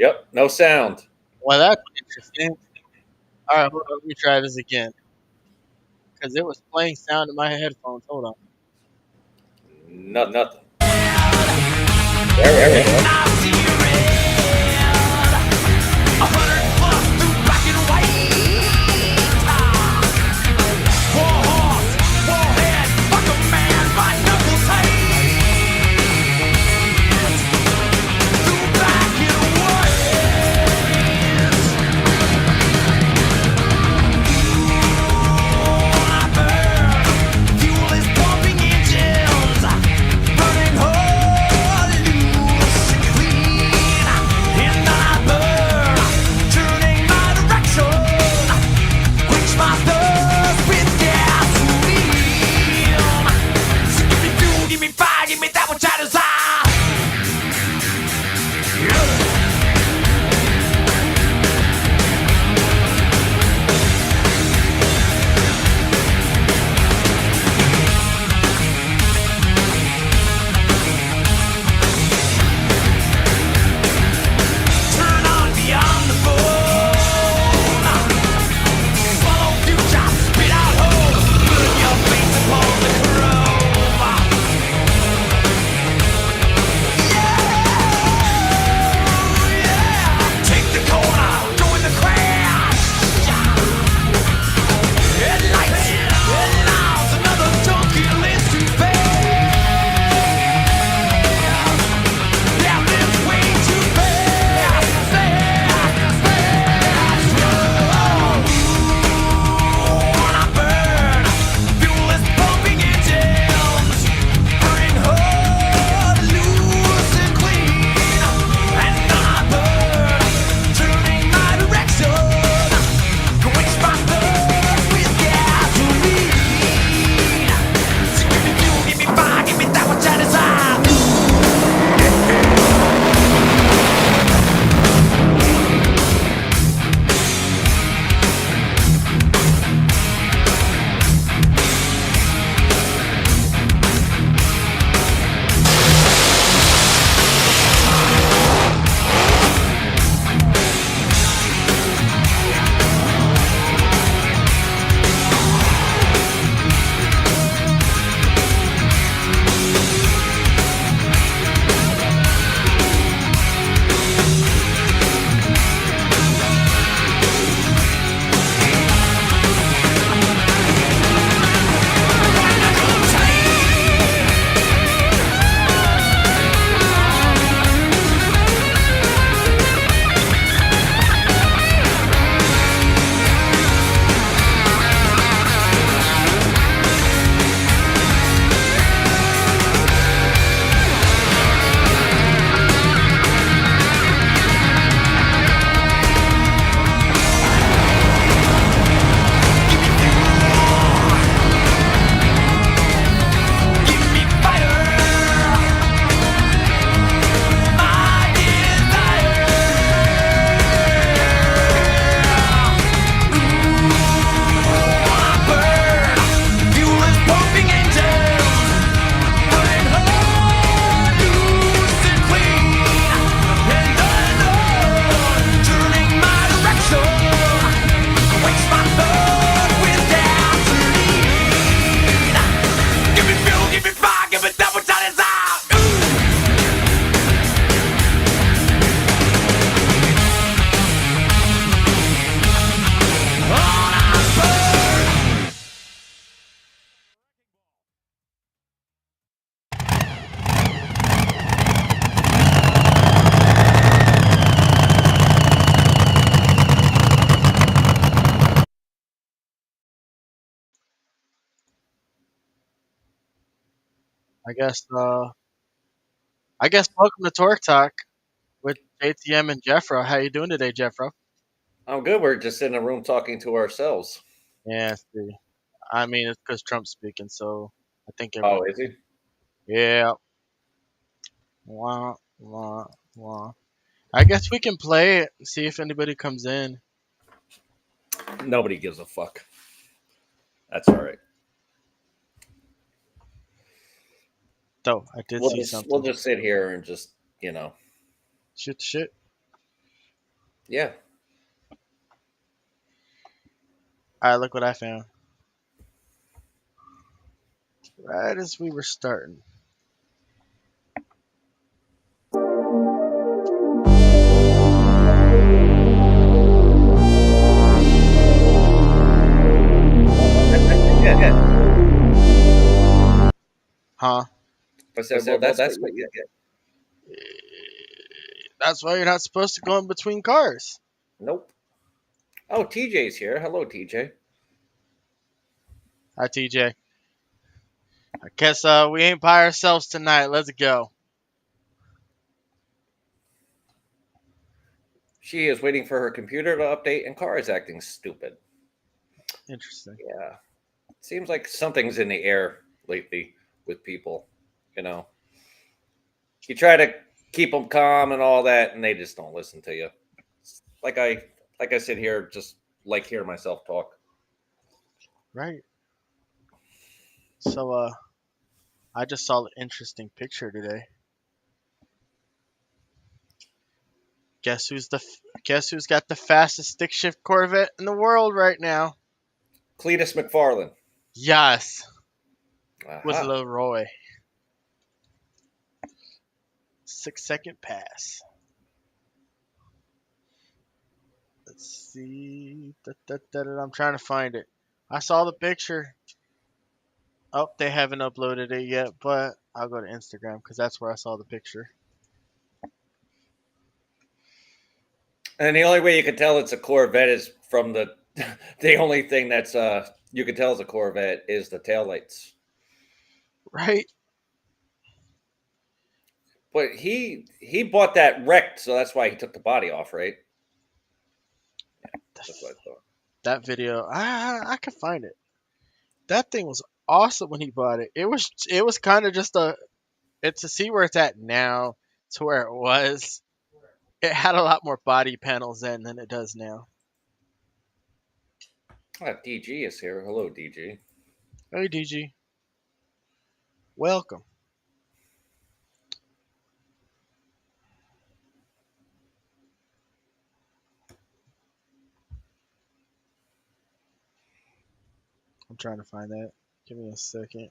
Yep, no sound. Well, that's interesting. All right, hold on, let me try this again because it was playing sound in my headphones. Hold on. Nothing. There we go. I guess. I guess welcome to Torque Talk with JTM and Jeffro. How you doing today, Jeffro? I'm good. We're just in a room talking to ourselves. Yeah, see. I mean, it's because Trump's speaking, so I think Oh, everyone. is he? Yeah. Wah, wah, wah. I guess we can play it. See if anybody comes in. Nobody gives a fuck. That's all right. Though I did We'll see just we'll something. just sit here and just Shoot the shit. Yeah. All right, look what I found. Right as we were starting. Yeah. Huh? I said, well, that's what you get. That's why you're not supposed to go in between cars. Nope. Oh, TJ's here. Hello, TJ. Hi, TJ. I guess we ain't by ourselves tonight. Let's go. She is waiting for her computer to update, and car is acting stupid. Interesting. Yeah. Seems like something's in the air lately with people. You know, you try to keep them calm and all that, and they just don't listen to you. Like I sit here, just like hear myself talk. Right. So I just saw an interesting picture today. Guess who's got the fastest stick shift Corvette in the world right now? Cletus McFarland. Yes, with Aha. Leroy. 6-second pass. Let's see. I'm trying to find it. I saw the picture. Oh, they haven't uploaded it yet, but I'll go to Instagram because that's where I saw the picture. And the only way you can tell it's a Corvette is from the the only thing that's you can tell it's a Corvette is the taillights. Right? But he bought that wrecked, so that's why he took the body off, right? That's what I thought. That video, I can find it. That thing was awesome when he bought it. It was kind of just to see where it's at now to where it was. It had a lot more body panels then than it does now. DG is here. Hello, DG. Hey DG, welcome. I'm trying to find that. Give me a second.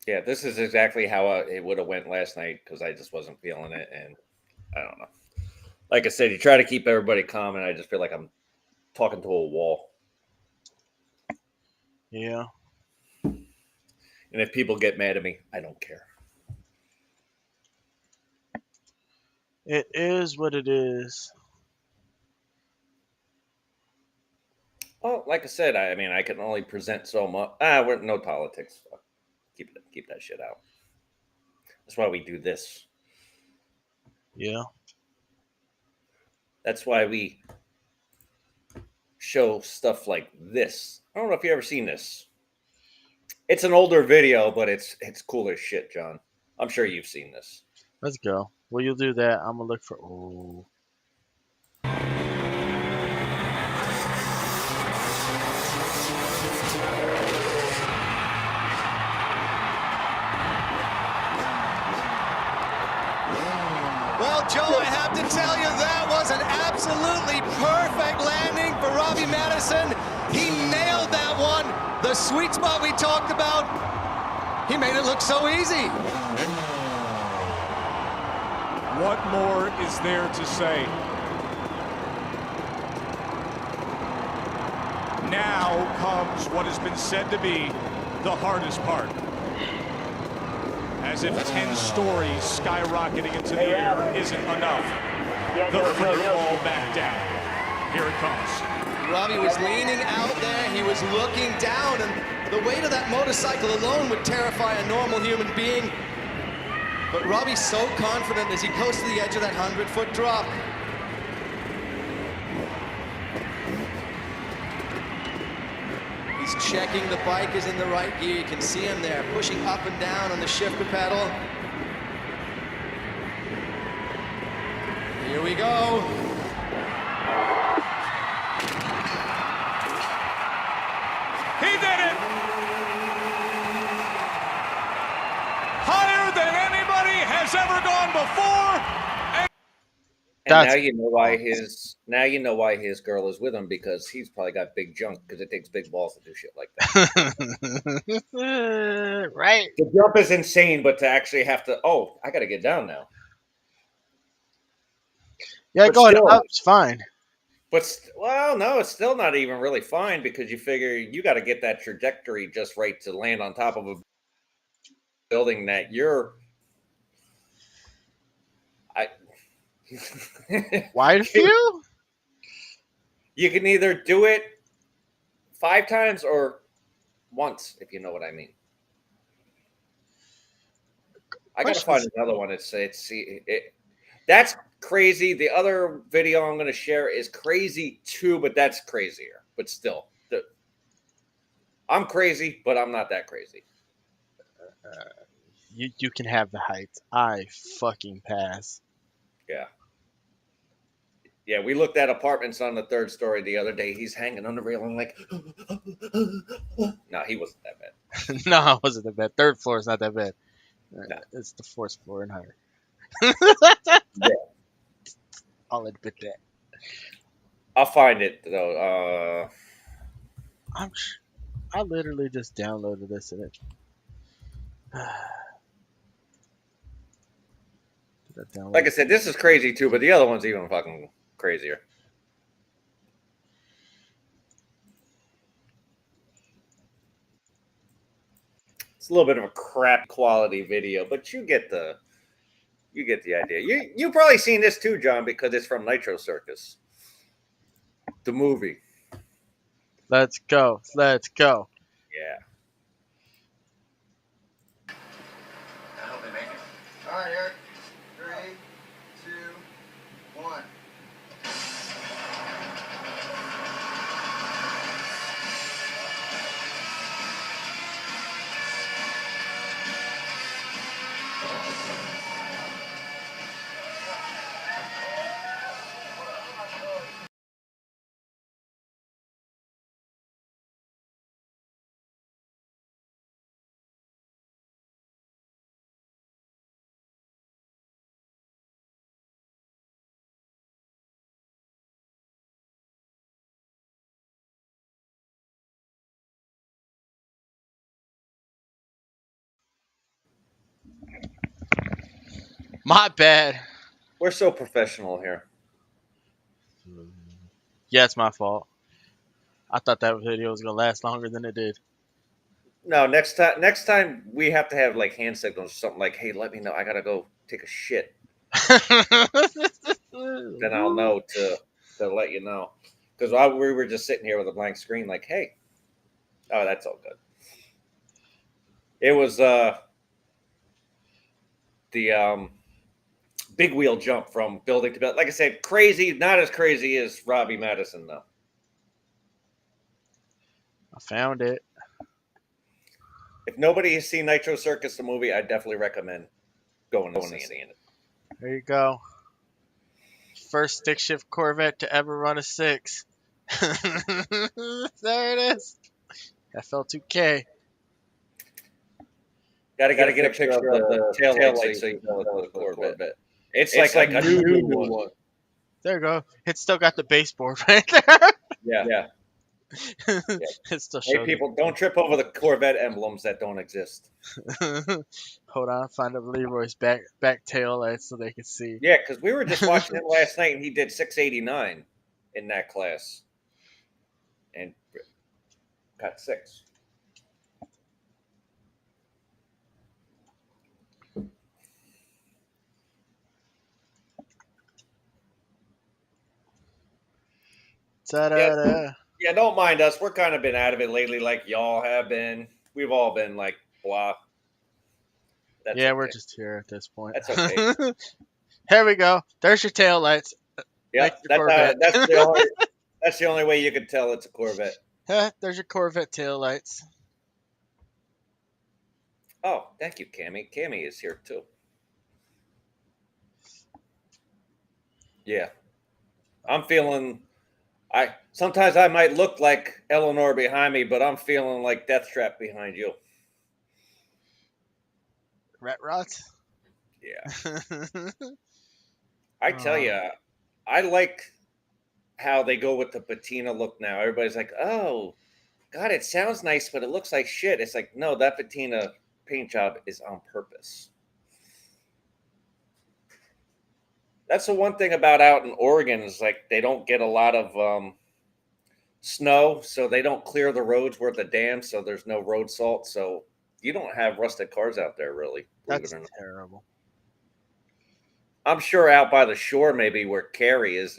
Yeah, this is exactly how it would have went last night because I just wasn't feeling it, and I don't know. Like I said, you try to keep everybody calm, and I just feel like I'm talking to a wall. Yeah. And if people get mad at me, I don't care. It is what it is. Well, like I said, I mean, I can only present so much. We're no politics. Keep that shit out. That's why we do this. Yeah. That's why we show stuff like this. I don't know if you ever seen this. It's an older video, but it's cool as shit, John. I'm sure you've seen this. Let's go. Well, you'll do that. I'm gonna look for. Oh. Well, Joe, I have to tell you, that was an absolutely perfect landing for Robbie Madison. He nailed that one. The sweet spot we talked about, he made it look so easy. What more is there to say? Now comes what has been said to be the hardest part. As if 10 stories skyrocketing into the air isn't enough. The free fall back down. Here it comes. Robbie was leaning out there. He was looking down, and the weight of that motorcycle alone would terrify a normal human being. But Robbie's so confident as he goes to the edge of that 100-foot drop. He's checking the bike is in the right gear. You can see him there, pushing up and down on the shifter pedal. Here we go. He did it! has ever gone before. And That's now you know why his girl is with him, because he's probably got big junk, because it takes big balls to do shit like that. right. The jump is insane, but to actually have to, I got to get down now. Yeah, But going still- up's fine. Well, no, it's still not even really fine, because you figure you got to get that trajectory just right to land on top of a building that you're. Wide view? You can either do it 5 times or once, if you know what I mean. I gotta find another one. That's crazy. The other video I'm gonna share is crazy too, but that's crazier. But still, I'm crazy, but I'm not that crazy. You can have the heights. I fucking pass. Yeah. Yeah, we looked at apartments on the 3rd story the other day. He's hanging on the railing like, no, he wasn't that bad. No, it wasn't that bad. 3rd floor is not that bad. No. It's the 4th floor and higher. Yeah. I'll admit that. I'll find it though. I literally just downloaded this and it. Did I download Like I it? said, this is crazy too, but the other one's even fucking crazier. It's a little bit of a crap quality video, but you get the idea. You probably seen this too, John, because it's from Nitro Circus, the movie. Let's go. Let's go. Yeah. I hope they make it. All right, Eric. 3, 2, 1. My bad. We're so professional here. Yeah, it's my fault. I thought that video was gonna last longer than it did. No, next time we have to have like hand signals or something like, hey, let me know. I gotta go take a shit. Then I'll know to let you know. Because we were just sitting here with a blank screen, like, hey, oh, that's all good. It was the big wheel jump from building to building. Like I said, crazy, not as crazy as Robbie Madison, though. I found it. If nobody has seen Nitro Circus, the movie, I definitely recommend going and seeing it. There you go. First stick shift Corvette to ever run a 6. There it is. FL2K. Gotta get a picture of the tail lights so you know it's the Corvette. It's like a new one. There you go. It's still got the baseboard right there. Yeah. It still Hey, shows. people, don't trip over the Corvette emblems that don't exist. Hold on, find up Leroy's back tail lights so they can see. Yeah, because we were just watching him last night, and he did 689 in that class, and got 6. Ta-da-da. Yeah, don't mind us. We're kind of been out of it lately, like y'all have been. We've all been like blah. That's Yeah, okay. we're just here at this point. That's okay. Here we go. There's your tail lights. Yeah, Like your Corvette. that's the only way you can tell it's a Corvette. There's your Corvette tail lights. Oh, thank you, Cammy. Cammy is here too. Yeah, I'm feeling. Sometimes I might look like Eleanor behind me, but I'm feeling like Deathtrap behind you. Rat rods? Yeah. I tell you, I like how they go with the patina look now. Everybody's like, "Oh, God, it sounds nice, but it looks like shit." It's like, no, that patina paint job is on purpose. That's the one thing about out in Oregon is like they don't get a lot of snow, so they don't clear the roads where the dam, so there's no road salt. So you don't have rusted cars out there, really. Believe That's it or not. terrible. I'm sure out by the shore, maybe where Carrie is,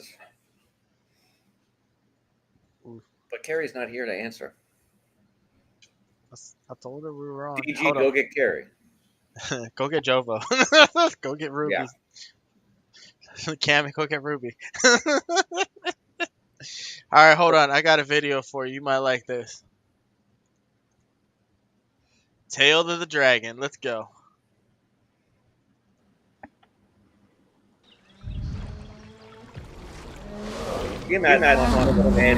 but Carrie's not here to answer. I told her we were on. DG, Hold go get Carrie. on. Go get Jovo. Go get Ruby. Yeah. Cammy, go get Ruby. All right, hold on. I got a video for you. You might like this. Tail of the Dragon. Let's go. You imagine that man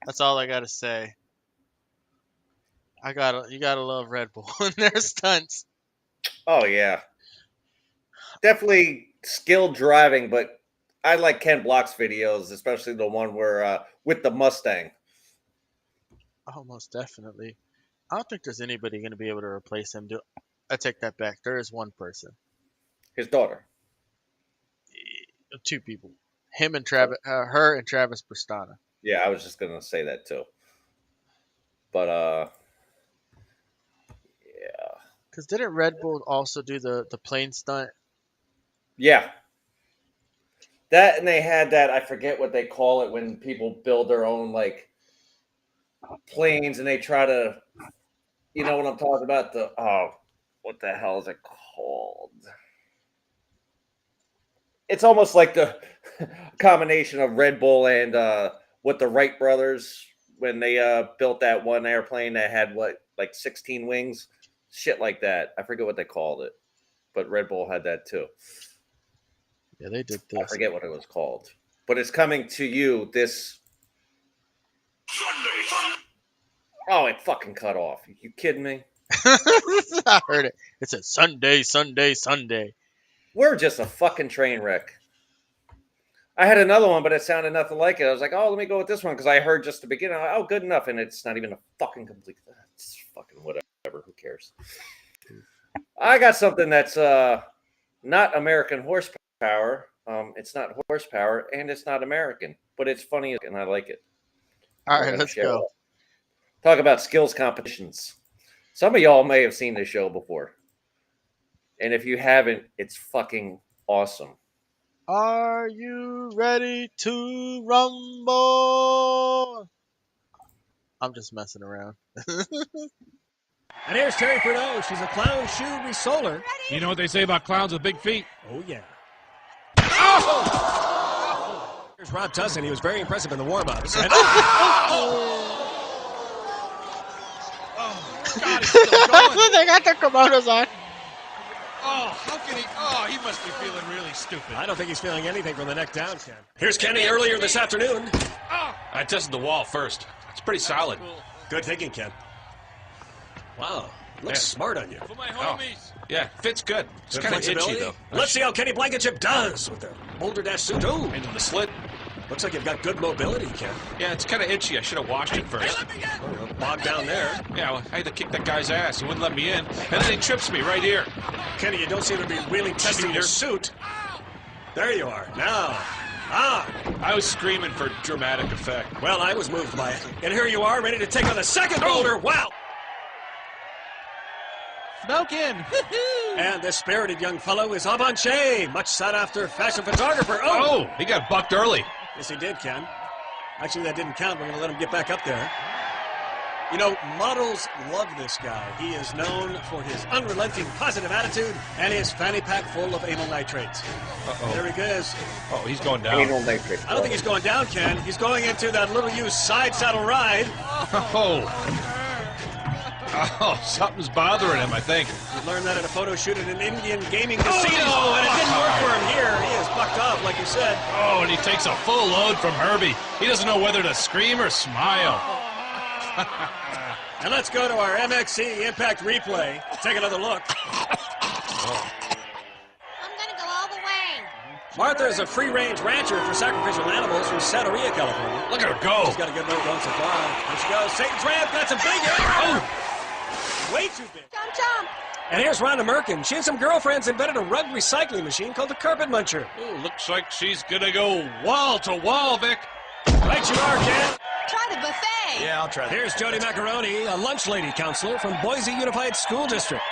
That's all I gotta say. You gotta love Red Bull and their stunts. Oh yeah, definitely skilled driving, but I like Ken Block's videos, especially the one where with the Mustang. Oh, most definitely. I don't think there's anybody gonna be able to replace him. I take that back. There is one person. His daughter. Two people. Him and Travis, her and Travis Pastrana. Yeah, I was just gonna say that too. But yeah. Because didn't Red Bull also do the plane stunt? Yeah. That, and they had that, I forget what they call it when people build their own like planes and they try to, you know what I'm talking about? What the hell is it called? It's almost like the combination of Red Bull and what the Wright brothers when they built that one airplane that had like 16 wings, shit like that. I forget what they called it, but Red Bull had that too. Yeah, they did this. I forget what it was called, but it's coming to you this. Oh, it fucking cut off. You kidding me? I heard it. It said Sunday, Sunday, Sunday. We're just a fucking train wreck. I had another one, but it sounded nothing like it. I was like, oh, let me go with this one because I heard just the beginning. Oh, good enough. And it's not even a fucking complete. It's fucking whatever. Who cares? I got something that's not American horsepower. It's not horsepower and it's not American, but it's funny and I like it. All right, let's go. Talk about skills competitions. Some of y'all may have seen this show before. And if you haven't, it's fucking awesome. Are you ready to rumble? I'm just messing around. And here's Terry Purdue. She's a clown shoe resoler. You know what they say about clowns with big feet? Oh, yeah. Oh! Here's Rob Tussin. He was very impressive in the warm-ups. And God, he's still going. They got their kimonos on. Oh, how can he? Oh, he must be feeling really stupid. I don't think he's feeling anything from the neck down, Ken. Here's Kenny earlier this afternoon. I tested the wall first. It's pretty solid. Good thinking, Ken. Wow, looks smart on you. For my homies. Yeah, fits good. It's Good kind of itchy, flexibility. though. Let's see how Kenny Blankenship does with the Boulder Dash suit. Ooh, Into the slit. looks like you've got good mobility, Ken. Yeah, it's kind of itchy. I should have washed it first. Oh, bogged down there. Yeah, well, I had to kick that guy's ass. He wouldn't let me in. And then he trips me right here. Kenny, you don't seem to be really testing your suit. There you are. Now. I was screaming for dramatic effect. Well, I was moved by it. And here you are, ready to take on the second boulder. Wow. Smoking. And this spirited young fellow is Avancé, much sought after fashion photographer. Oh, he got bucked early. Yes, he did, Ken. Actually, that didn't count. We're going to let him get back up there. You know, models love this guy. He is known for his unrelenting positive attitude and his fanny pack full of amyl nitrates. There he goes. Oh, he's going down. Anal nitrate. I don't think he's going down, Ken. He's going into that little used side saddle ride. Oh, something's bothering him, I think. He learned that at a photo shoot at an Indian gaming casino, and it didn't work for him here. He is bucked off, like you said. Oh, and he takes a full load from Herbie. He doesn't know whether to scream or smile. And let's go to our MXC Impact replay. Take another look. I'm gonna go all the way. Martha is a free-range rancher for sacrificial animals from Santeria, California. Look at her go. She's got a good note going so far. There she goes. Satan's ramp got some big air. Oh! Way too big. Jump, jump. And here's Rhonda Merkin. She and some girlfriends invented a rug recycling machine called the Carpet Muncher. Oh, looks like she's gonna go wall to wall, Vic. Right you are, Ken. Try the buffet. Yeah, I'll try that. Here's Jody Macaroni, a lunch lady counselor from Boise Unified School District.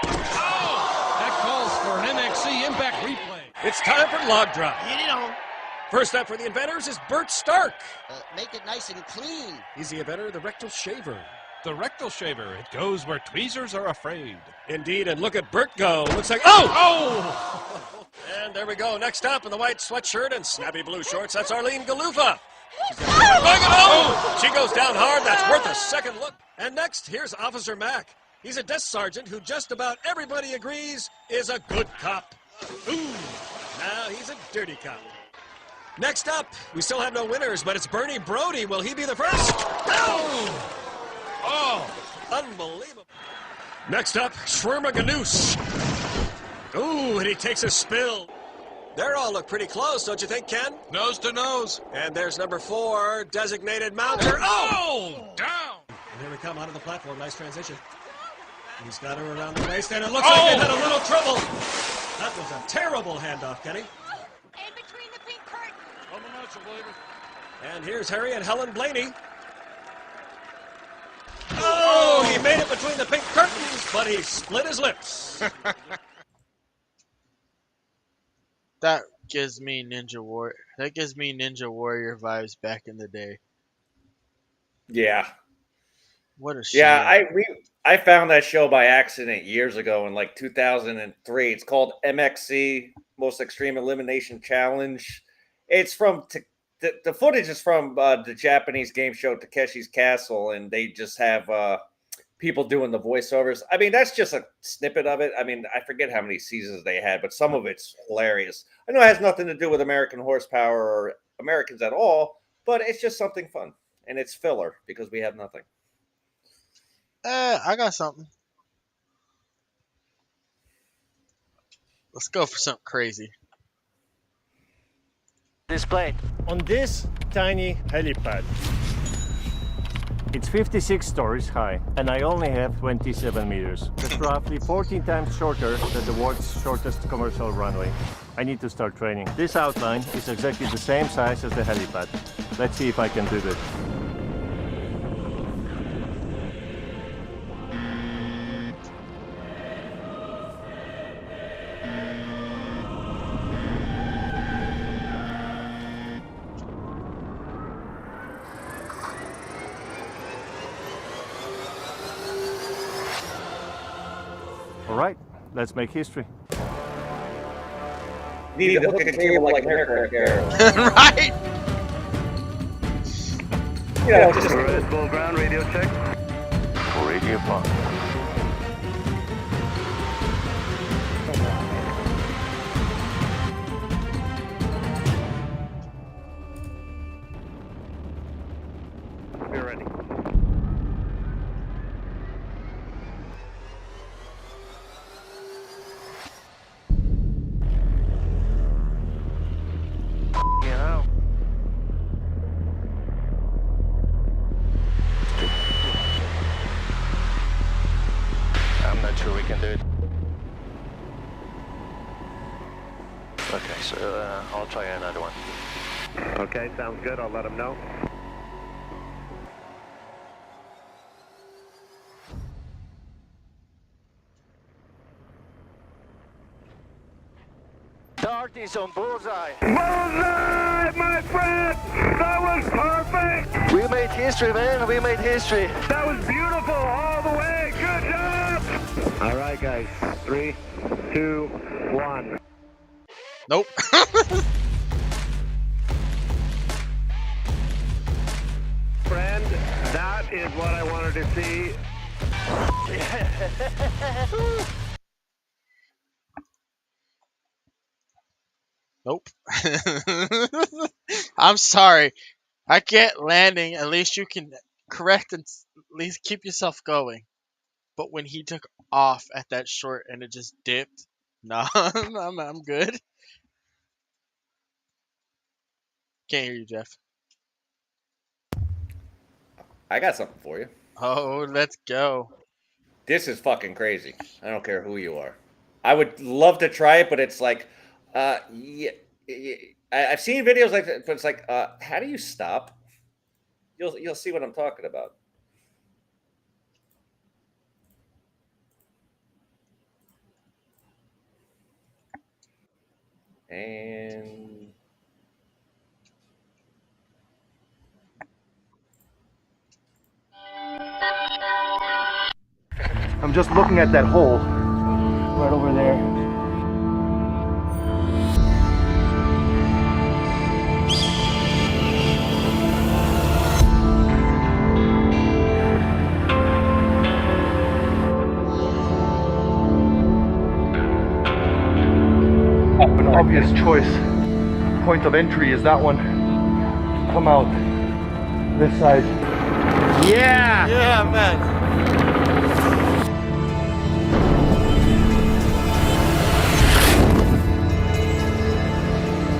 That calls for an MXC Impact replay. It's time for log drop. Get it on. First up for the inventors is Bert Stark. Make it nice and clean. He's the inventor of the rectal shaver. The rectal shaver. It goes where tweezers are afraid. Indeed, and look at Bert go. Looks like, oh! And there we go. Next up in the white sweatshirt and snappy blue shorts, that's Arlene Galufa. She goes down hard. That's worth a second look. And next, here's Officer Mack. He's a desk sergeant who just about everybody agrees is a good cop. Ooh, now he's a dirty cop. Next up, we still have no winners, but it's Bernie Brody. Will he be the first? Oh, unbelievable. Next up, Schwermaganus. Ooh, and he takes a spill. They all look pretty close, don't you think, Ken? Nose to nose. And there's number 4, Designated Mounter. Oh! Down. And here we come onto the platform. Nice transition. He's got her around the waist, and it looks like they've had a little trouble. That was a terrible handoff, Kenny. In between the pink curtain. On the match, baby. And here's Harry and Helen Blaney. Oh, he made it between the pink curtains, but he split his lips. That gives me Ninja Warrior vibes back in the day. Yeah. What a shame. Yeah, I found that show by accident years ago in like 2003. It's called MXC, Most Extreme Elimination Challenge. It's from the footage is from the Japanese game show Takeshi's Castle, and they just have people doing the voiceovers. I mean, that's just a snippet of it. I mean, I forget how many seasons they had, but some of it's hilarious. I know it has nothing to do with American horsepower or Americans at all, but it's just something fun, and it's filler because we have nothing. I got something. Let's go for something crazy. Display. On this tiny helipad. It's 56 stories high, and I only have 27 meters. That's roughly 14 times shorter than the world's shortest commercial runway. I need to start training. This outline is exactly the same size as the helipad. Let's see if I can do this. All right, let's make history. Need to hook a cable like an aircraft carrier. Right? Yeah, just Red Bull ground radio check. Radio pump. We're ready. You know. I'm not sure we can do it. Okay, so I'll try another one. Okay, sounds good. I'll let him know. Dart is on bullseye. Bullseye, my friend! That was perfect! We made history, man. We made history. That was beautiful all the way. Good job! All right, guys. 3, 2, 1. Nope. Friend, that is what I wanted to see. Nope. I'm sorry. I get landing. At least you can correct and at least keep yourself going. But when he took off at that short and it just dipped, nah, I'm good. Can't hear you, Jeff. I got something for you. Oh, let's go. This is fucking crazy. I don't care who you are. I would love to try it, but it's like, yeah, I've seen videos like that, but it's like, how do you stop? You'll see what I'm talking about. And I'm just looking at that hole right over there. An obvious choice. point of entry is that one. Come out this side. Yeah! Yeah, man.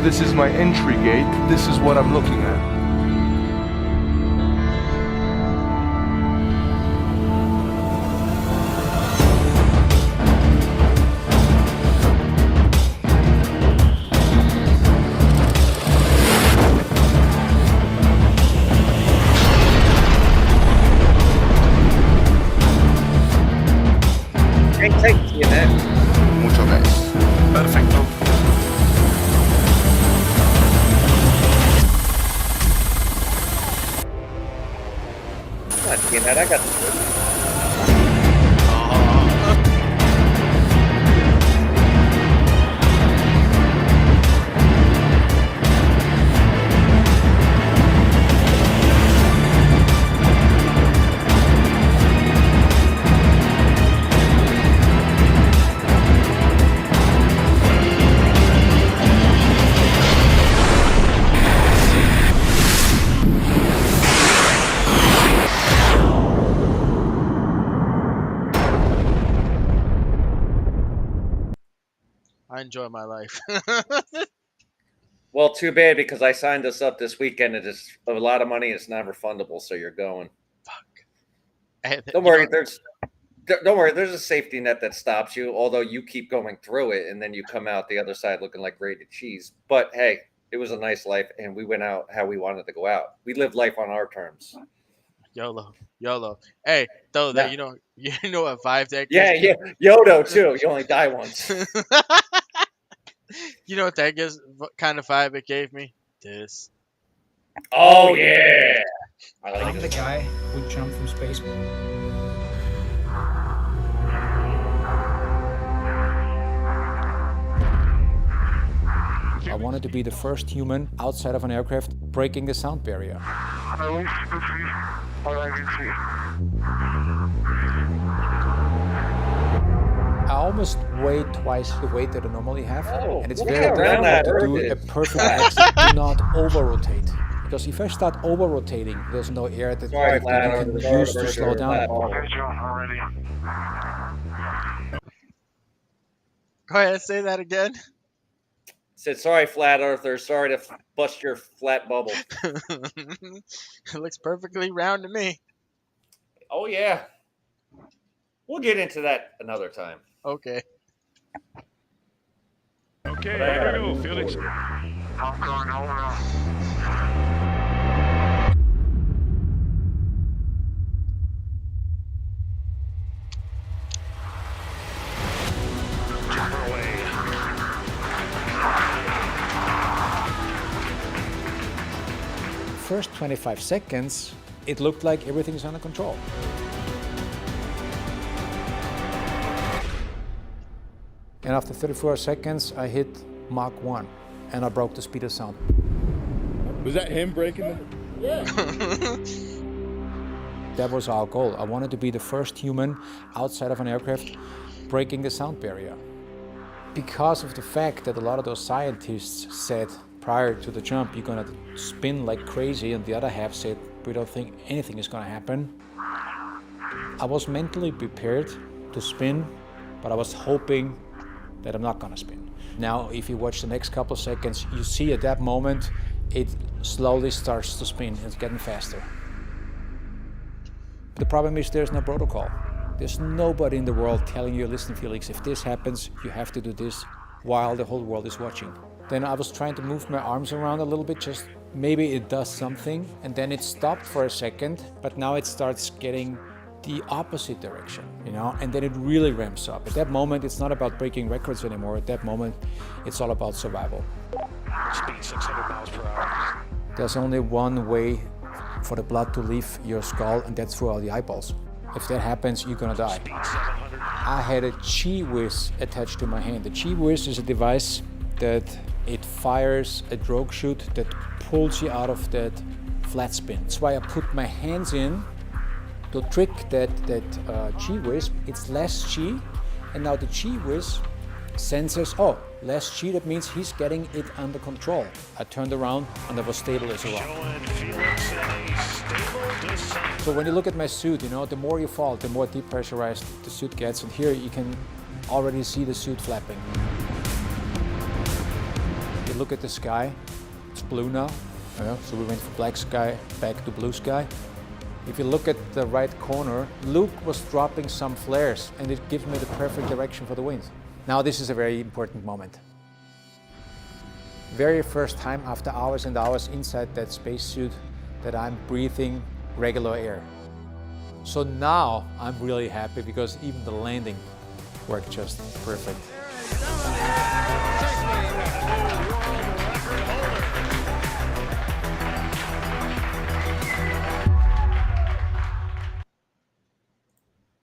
This is my entry gate. This is what I'm looking at. Mucho guys. Perfecto. I got the I enjoy my life. Well, too bad because I signed this up this weekend. It is a lot of money. It's not refundable, so you're going. Don't worry. Don't worry. There's a safety net that stops you. Although you keep going through it, and then you come out the other side looking like grated cheese. But hey, it was a nice life, and we went out how we wanted to go out. We lived life on our terms. YOLO. Hey, though that you know what vibe that gives Yeah, me? yeah. Yodo too. You only die once. You know what that gives? What kind of vibe it gave me? This. Oh yeah. I'm the guy who jumped from space. I wanted to be the first human outside of an aircraft breaking the sound barrier. I almost weighed twice the weight that I normally have, and it's very difficult to do a perfect exit. Do not over-rotate, because if I start over-rotating, there's no air that you can use to slow down. Go ahead, say that again. Said sorry, flat earther. Sorry to bust your flat bubble. It looks perfectly round to me. Oh yeah. We'll get into that another time. Okay. Okay, here we go, Felix. First 25 seconds, it looked like everything's under control. And after 34 seconds, I hit Mach 1, and I broke the speed of sound. Was that him breaking it? Yeah. That was our goal. I wanted to be the first human outside of an aircraft breaking the sound barrier. Because of the fact that a lot of those scientists said prior to the jump, you're gonna spin like crazy, and the other half said, we don't think anything is gonna happen. I was mentally prepared to spin, but I was hoping that I'm not gonna spin. Now, if you watch the next couple of seconds, you see at that moment, it slowly starts to spin. It's getting faster. The problem is there's no protocol. There's nobody in the world telling you, listen, Felix, if this happens, you have to do this while the whole world is watching. Then I was trying to move my arms around a little bit, just maybe it does something. And then it stopped for a second, but now it starts getting the opposite direction, and then it really ramps up. At that moment, it's not about breaking records anymore. At that moment, it's all about survival. Speed 600 miles per hour. There's only one way for the blood to leave your skull, and that's through all the eyeballs. If that happens, you're gonna die. I had a Chi Whiz attached to my hand. The Chi Whiz is a device that it fires a drogue chute that pulls you out of that flat spin. That's why I put my hands in to trick that Chi Whiz. It's less Chi, and now the Chi Whiz senses, oh, Less G, that means he's getting it under control. I turned around and I was stable as a rock. So when you look at my suit, you know, the more you fall, the more depressurized the suit gets. And here you can already see the suit flapping. You look at the sky, it's blue now. So we went from black sky back to blue sky. If you look at the right corner, Luke was dropping some flares and it gives me the perfect direction for the wind. Now this is a very important moment. Very first time after hours and hours inside that spacesuit that I'm breathing regular air. So now I'm really happy because even the landing worked just perfect.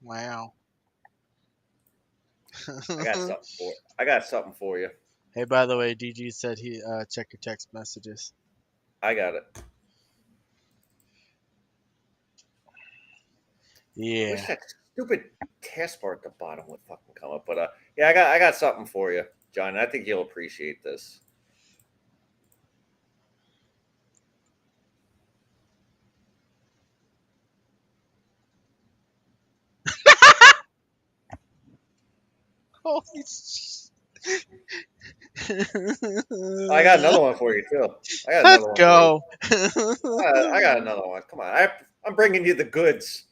Wow. I got something for you. Hey, by the way, DG said he check your text messages. I got it. Yeah. Wish that stupid taskbar at the bottom would fucking come up, but yeah, I got something for you, John. I think you'll appreciate this. Holy I got another one for you too. Let's go. I got another one. Come on, I'm bringing you the goods.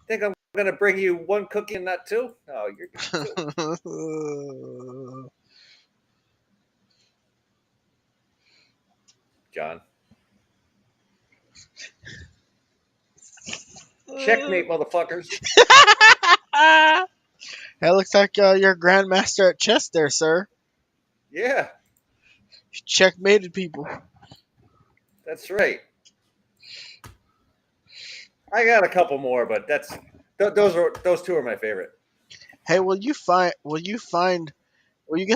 Think I'm gonna bring you one cookie and not two? No, you're good too. John. Checkmate, motherfuckers. That looks like you're Grandmaster at chess there, sir. Yeah. You checkmated people. That's right. I got a couple more, but those two are my favorite. Hey, will you get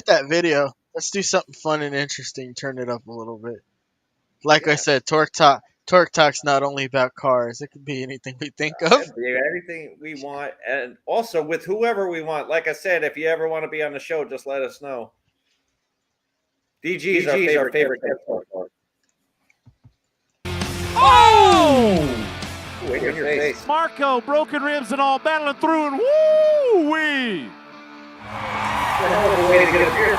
that video? Let's do something fun and interesting. Turn it up a little bit. Like I said, Torque Talk's not only about cars. It could be anything we think of. Anything we want, and also with whoever we want. Like I said, if you ever want to be on the show, just let us know. DG's our favorite guest so far. Oh! Ooh, in your face. Marco, broken ribs and all, battling through, and woo-wee! Way to get up here.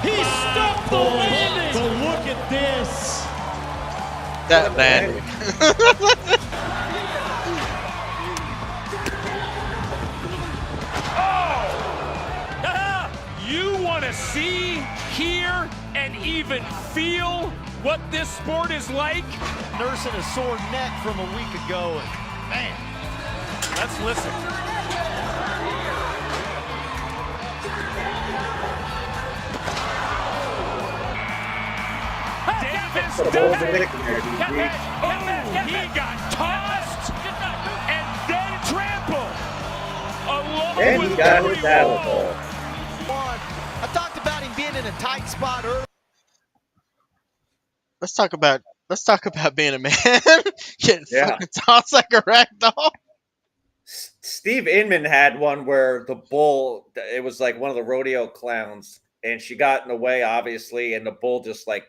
He stopped the landing! But look at this! That landing. You want to see, hear, and even feel what this sport is like? Nursing a sore neck from a week ago, and man, let's listen. Davis does it. He got tossed and then trampled along And with he got Barry his battle Wall. ball. I talked about him being in a tight spot early. Let's talk about being a man. Getting Yeah. fucking tossed like a rag doll. Steve Inman had one where the bull, it was like one of the rodeo clowns, and she got in the way, obviously, and the bull just like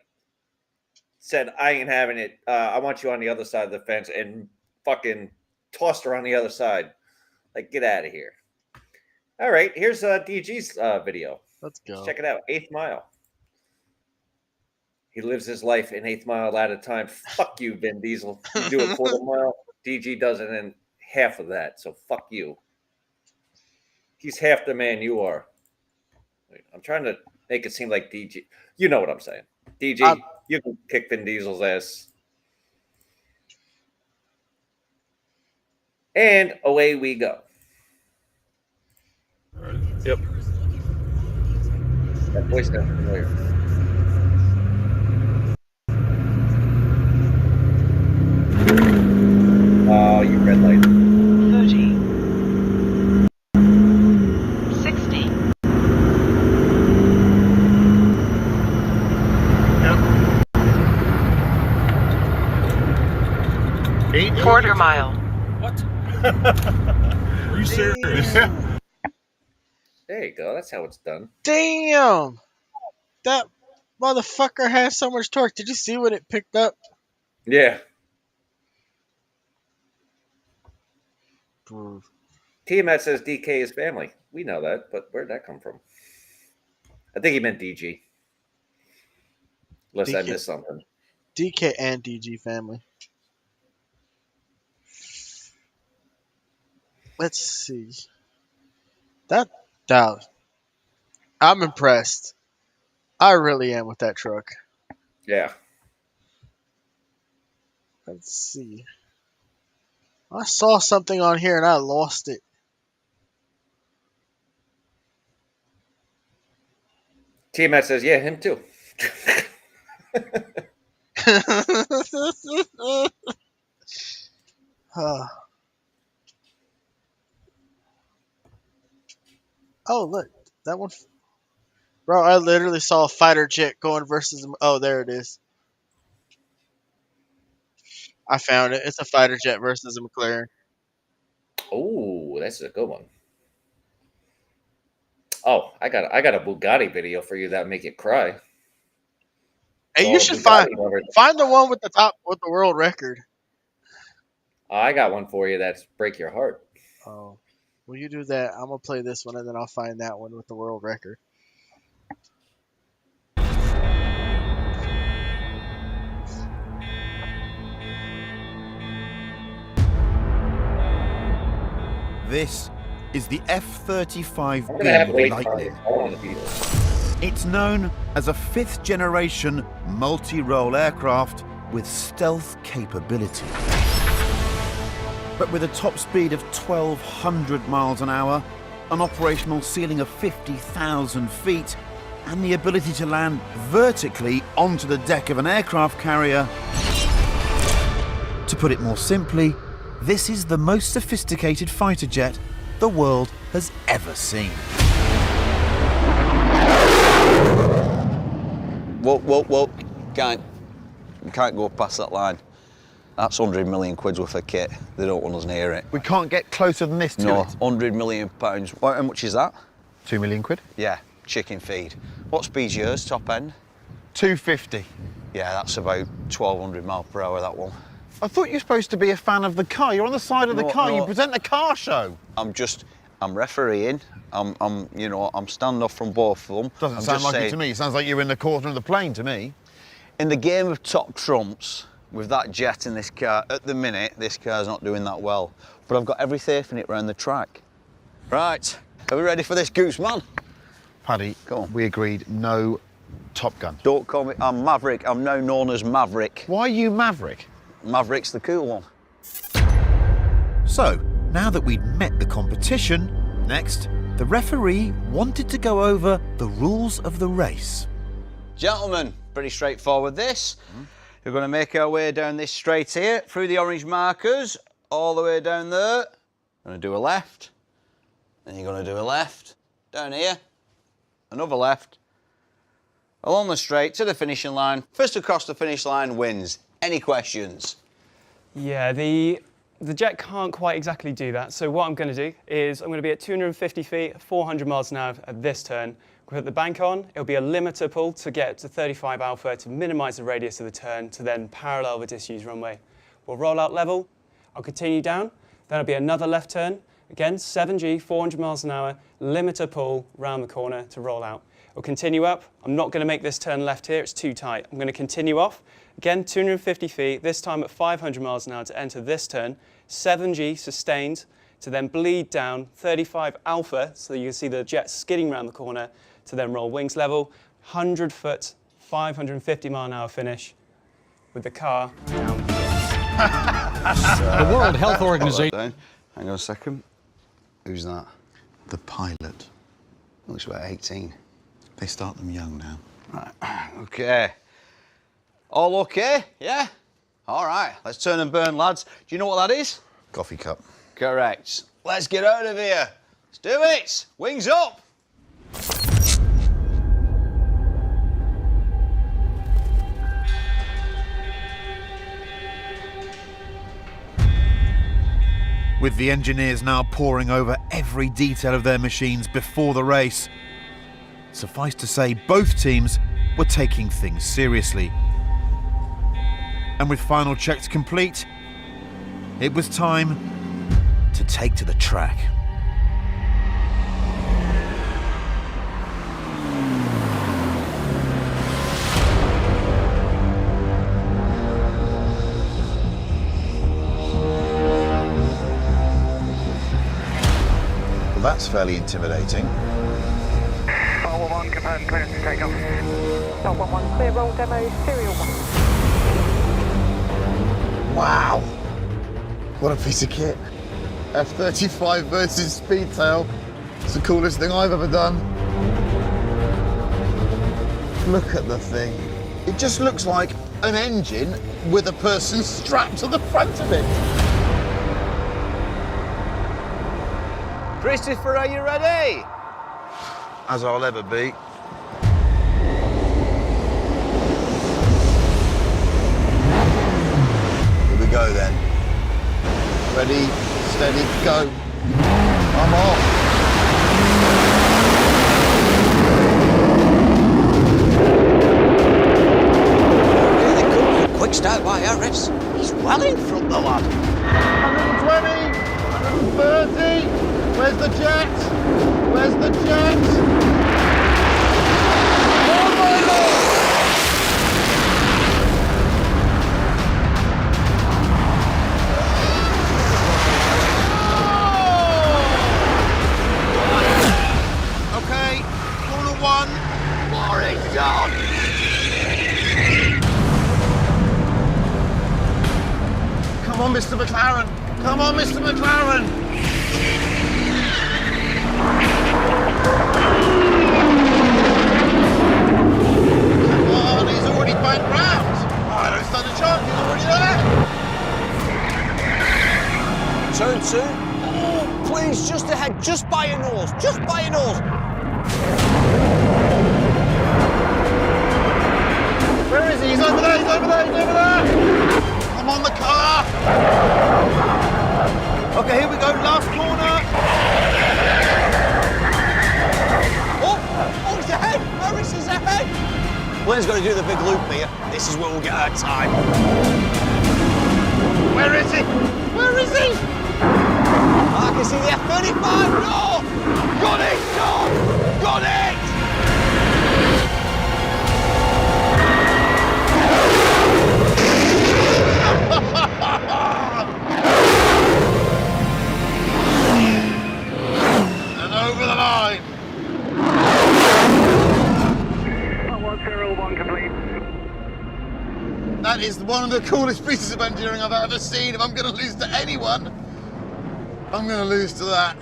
said, I ain't having it. I want you on the other side of the fence, and fucking tossed her on the other side. Like, get out of here. All right, here's DG's video. Let's go. Check it out. 8th Mile. He lives his life in 8th mile at a time. Fuck you, Vin Diesel. You do a quarter mile. DG does it in half of that. So fuck you. He's half the man you are. Wait, I'm trying to make it seem like DG. You know what I'm saying. DG, you can kick Vin Diesel's ass. And away we go. Yep. That voice sounds familiar. Oh, you red light. 30. 60. quarter mile. What? Are you serious? There you go. That's how it's done. Damn! That motherfucker has so much torque. Did you see what it picked up? Yeah. Brr. Tiamat says DK is family. We know that, but where'd that come from? I think he meant DG. Unless I DK. missed something. DK and DG family. Let's see. That I'm impressed. I really am with that truck. Yeah. Let's see. I saw something on here and I lost it. Tiamat says, yeah, him too. Oh, look. That one. Bro, I literally saw a fighter jet going versus. Oh, there it is. I found it. It's a fighter jet versus a McLaren. Oh, that's a good one. Oh, I got a Bugatti video for you that'll make you cry. Hey, you should find the one with the world record. I got one for you that's break your heart. Oh, will you do that? I'm gonna play this one and then I'll find that one with the world record. This is the F-35B Lightning. It's known as a fifth-generation multi-role aircraft with stealth capability. But with a top speed of 1,200 miles an hour, an operational ceiling of 50,000 feet, and the ability to land vertically onto the deck of an aircraft carrier, to put it more simply, this is the most sophisticated fighter jet the world has ever seen. Whoa. You can't go past that line. That's 100 million quid's worth of kit. They don't want us near it. We can't get closer than this to No, it? 100 million pounds. How much is that? 2 million quid? Yeah, chicken feed. What speed's yours, top end? 250. Yeah, that's about 1,200 miles per hour, that one. I thought you were supposed to be a fan of the car. You're on the side of the car. You present a car show. I'm refereeing. I'm standing off from both of them. Doesn't sound like it to me. It sounds like you're in the corner of the plane to me. In the game of top trumps, with that jet in this car, at the minute, this car's not doing that well. But I've got every faith in it round the track. Right, are we ready for this, Goose Man? Paddy, go on. We agreed no Top Gun. Don't call me, I'm Maverick. I'm now known as Maverick. Why are you Maverick? Maverick's the cool one. So, now that we'd met the competition, next, the referee wanted to go over the rules of the race. Gentlemen, pretty straightforward this. We're going to make our way down this straight here, through the orange markers, all the way down there. Going to do a left, then you're going to do a left, down here, another left, along the straight to the finishing line. First across the finish line wins. Any questions? Yeah, the jet can't quite exactly do that. So what I'm going to do is I'm going to be at 250 feet, 400 miles an hour at this turn. We'll put the bank on. It'll be a limiter pull to get to 35 alpha to minimize the radius of the turn to then parallel the disused runway. We'll roll out level. I'll continue down. Then it'll be another left turn. Again, 7G, 400 miles an hour, limiter pull round the corner to roll out. We'll continue up. I'm not going to make this turn left here. It's too tight. I'm going to continue off. Again, 250 feet, this time at 500 miles an hour to enter this turn. 7G sustained to then bleed down 35 alpha, so you can see the jet skidding around the corner to then roll wings level. 100 foot, 550 mile an hour finish with the car down. The World Health Organization. Hang on a second. Who's that? The pilot. Looks about 18. They start them young now. Right, okay. All okay? Yeah? All right, let's turn and burn, lads. Do you know what that is? Coffee cup. Correct. Let's get out of here. Let's do it. Wings up. with the engineers now poring over every detail of their machines before the race. Suffice to say, both teams were taking things seriously. And with final checks complete, it was time to take to the track. Well, that's fairly intimidating. 411, confirmed clearance to take off. 411, clear roll demo, serial 1. Wow! What a piece of kit. F-35 versus Speedtail. It's the coolest thing I've ever done. Look at the thing. It just looks like an engine with a person strapped to the front of it. Christopher, are you ready? As I'll ever be. Here we go then. Ready, steady, go. I'm off. Really cool. Quick start by Harris. He's well in front, the lad. 120, 130. Where's the jet? Where's the jet? Oh my Lord! Okay, corner one. Boring John. Come on, Mr. McLaren. Come on, Mr. McLaren. Come on, he's already banked round. Oh, I don't stand a chance, he's already there. Turn two. Oh, please, just ahead, just by your nose, just by your nose. Where is he? He's over there, he's over there, he's over there. I'm on the car. Okay, here we go, last corner. Oh, he's ahead. Harris is ahead. Glenn's got to do the big loop here. This is where we'll get our time. Where is he? Where is he? I can see the F-35. No! Got it! No! Got it! And over the line. 101 complete. That is one of the coolest pieces of engineering I've ever seen. If I'm going to lose to anyone, I'm going to lose to that.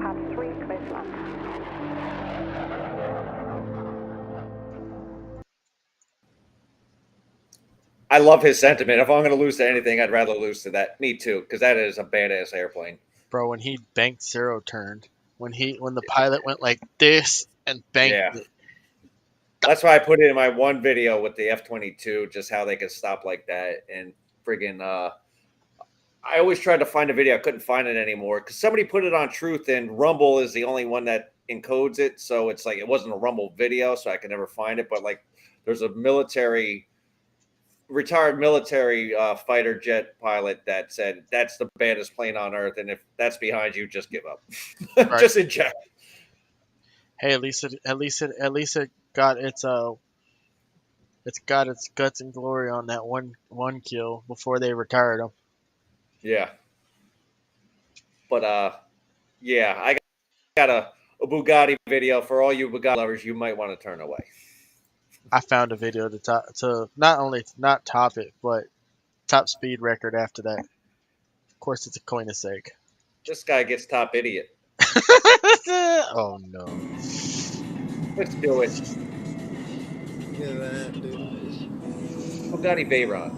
Pad 3, clear to land. I love his sentiment. If I'm going to lose to anything, I'd rather lose to that. Me too, because that is a badass airplane. Bro, when he banked zero turned, when the pilot went like this and banked it. That's why I put it in my one video with the F-22, just how they could stop like that. And friggin' I always tried to find a video. I couldn't find it anymore because somebody put it on Truth, and Rumble is the only one that encodes it. So it's like it wasn't a Rumble video, so I could never find it. But like there's a retired military fighter jet pilot that said that's the baddest plane on earth, and if that's behind you, just give up. Right. Just eject. Hey, at least it got its guts and glory on that one kill before they retired him. Yeah. But yeah, I got a Bugatti video for all you Bugatti lovers. You might want to turn away. I found a video to not top it, but top speed record after that. Of course, it's a coin of sake. This guy gets top idiot. Oh no! Let's do it. Look at that, dude. Bugatti Veyron.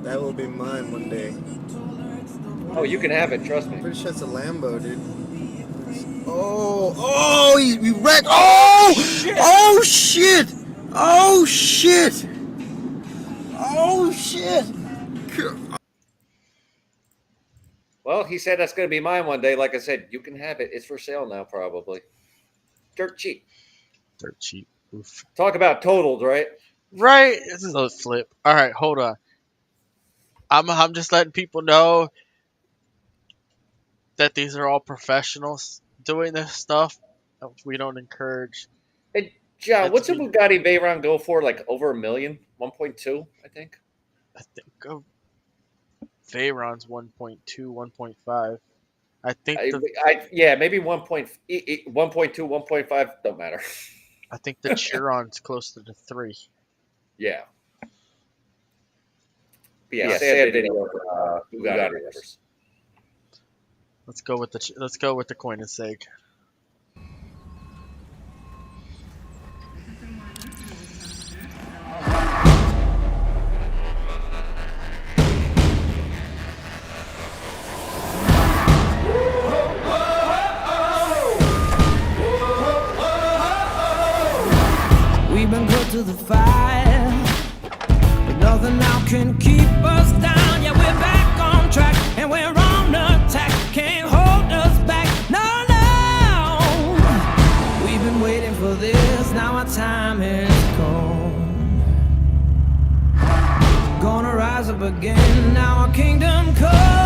That will be mine one day. Oh, you can have it. Trust me. Pretty sure it's a Lambo, dude. Oh, he wrecked. Oh, Shit. oh shit. Oh shit. Oh shit. Well, he said that's going to be mine one day. Like I said, you can have it. It's for sale now, probably. Dirt cheap. Dirt cheap. Oof. Talk about totaled, right? Right. This is a flip. All right, hold on. I'm just letting people know that these are all professionals doing this stuff. We don't encourage. Hey, John, It's what's a Bugatti Veyron go for? Like over $1 million? 1.2, I think. I think Veyron's 1.2, 1.5. I think Yeah, maybe 1.2, 1.5. Don't matter. I think the Chiron's closer to 3. Yeah. But yeah, sad video for Bugatti lovers. Let's go with the Koenigsegg. We've been good to the fire, but nothing now can keep us down. Yeah, we're back on track and we're on attack. Can't hold us back. No, no. We've been waiting for this. Now our time has come. Gonna rise up again. Now our kingdom come.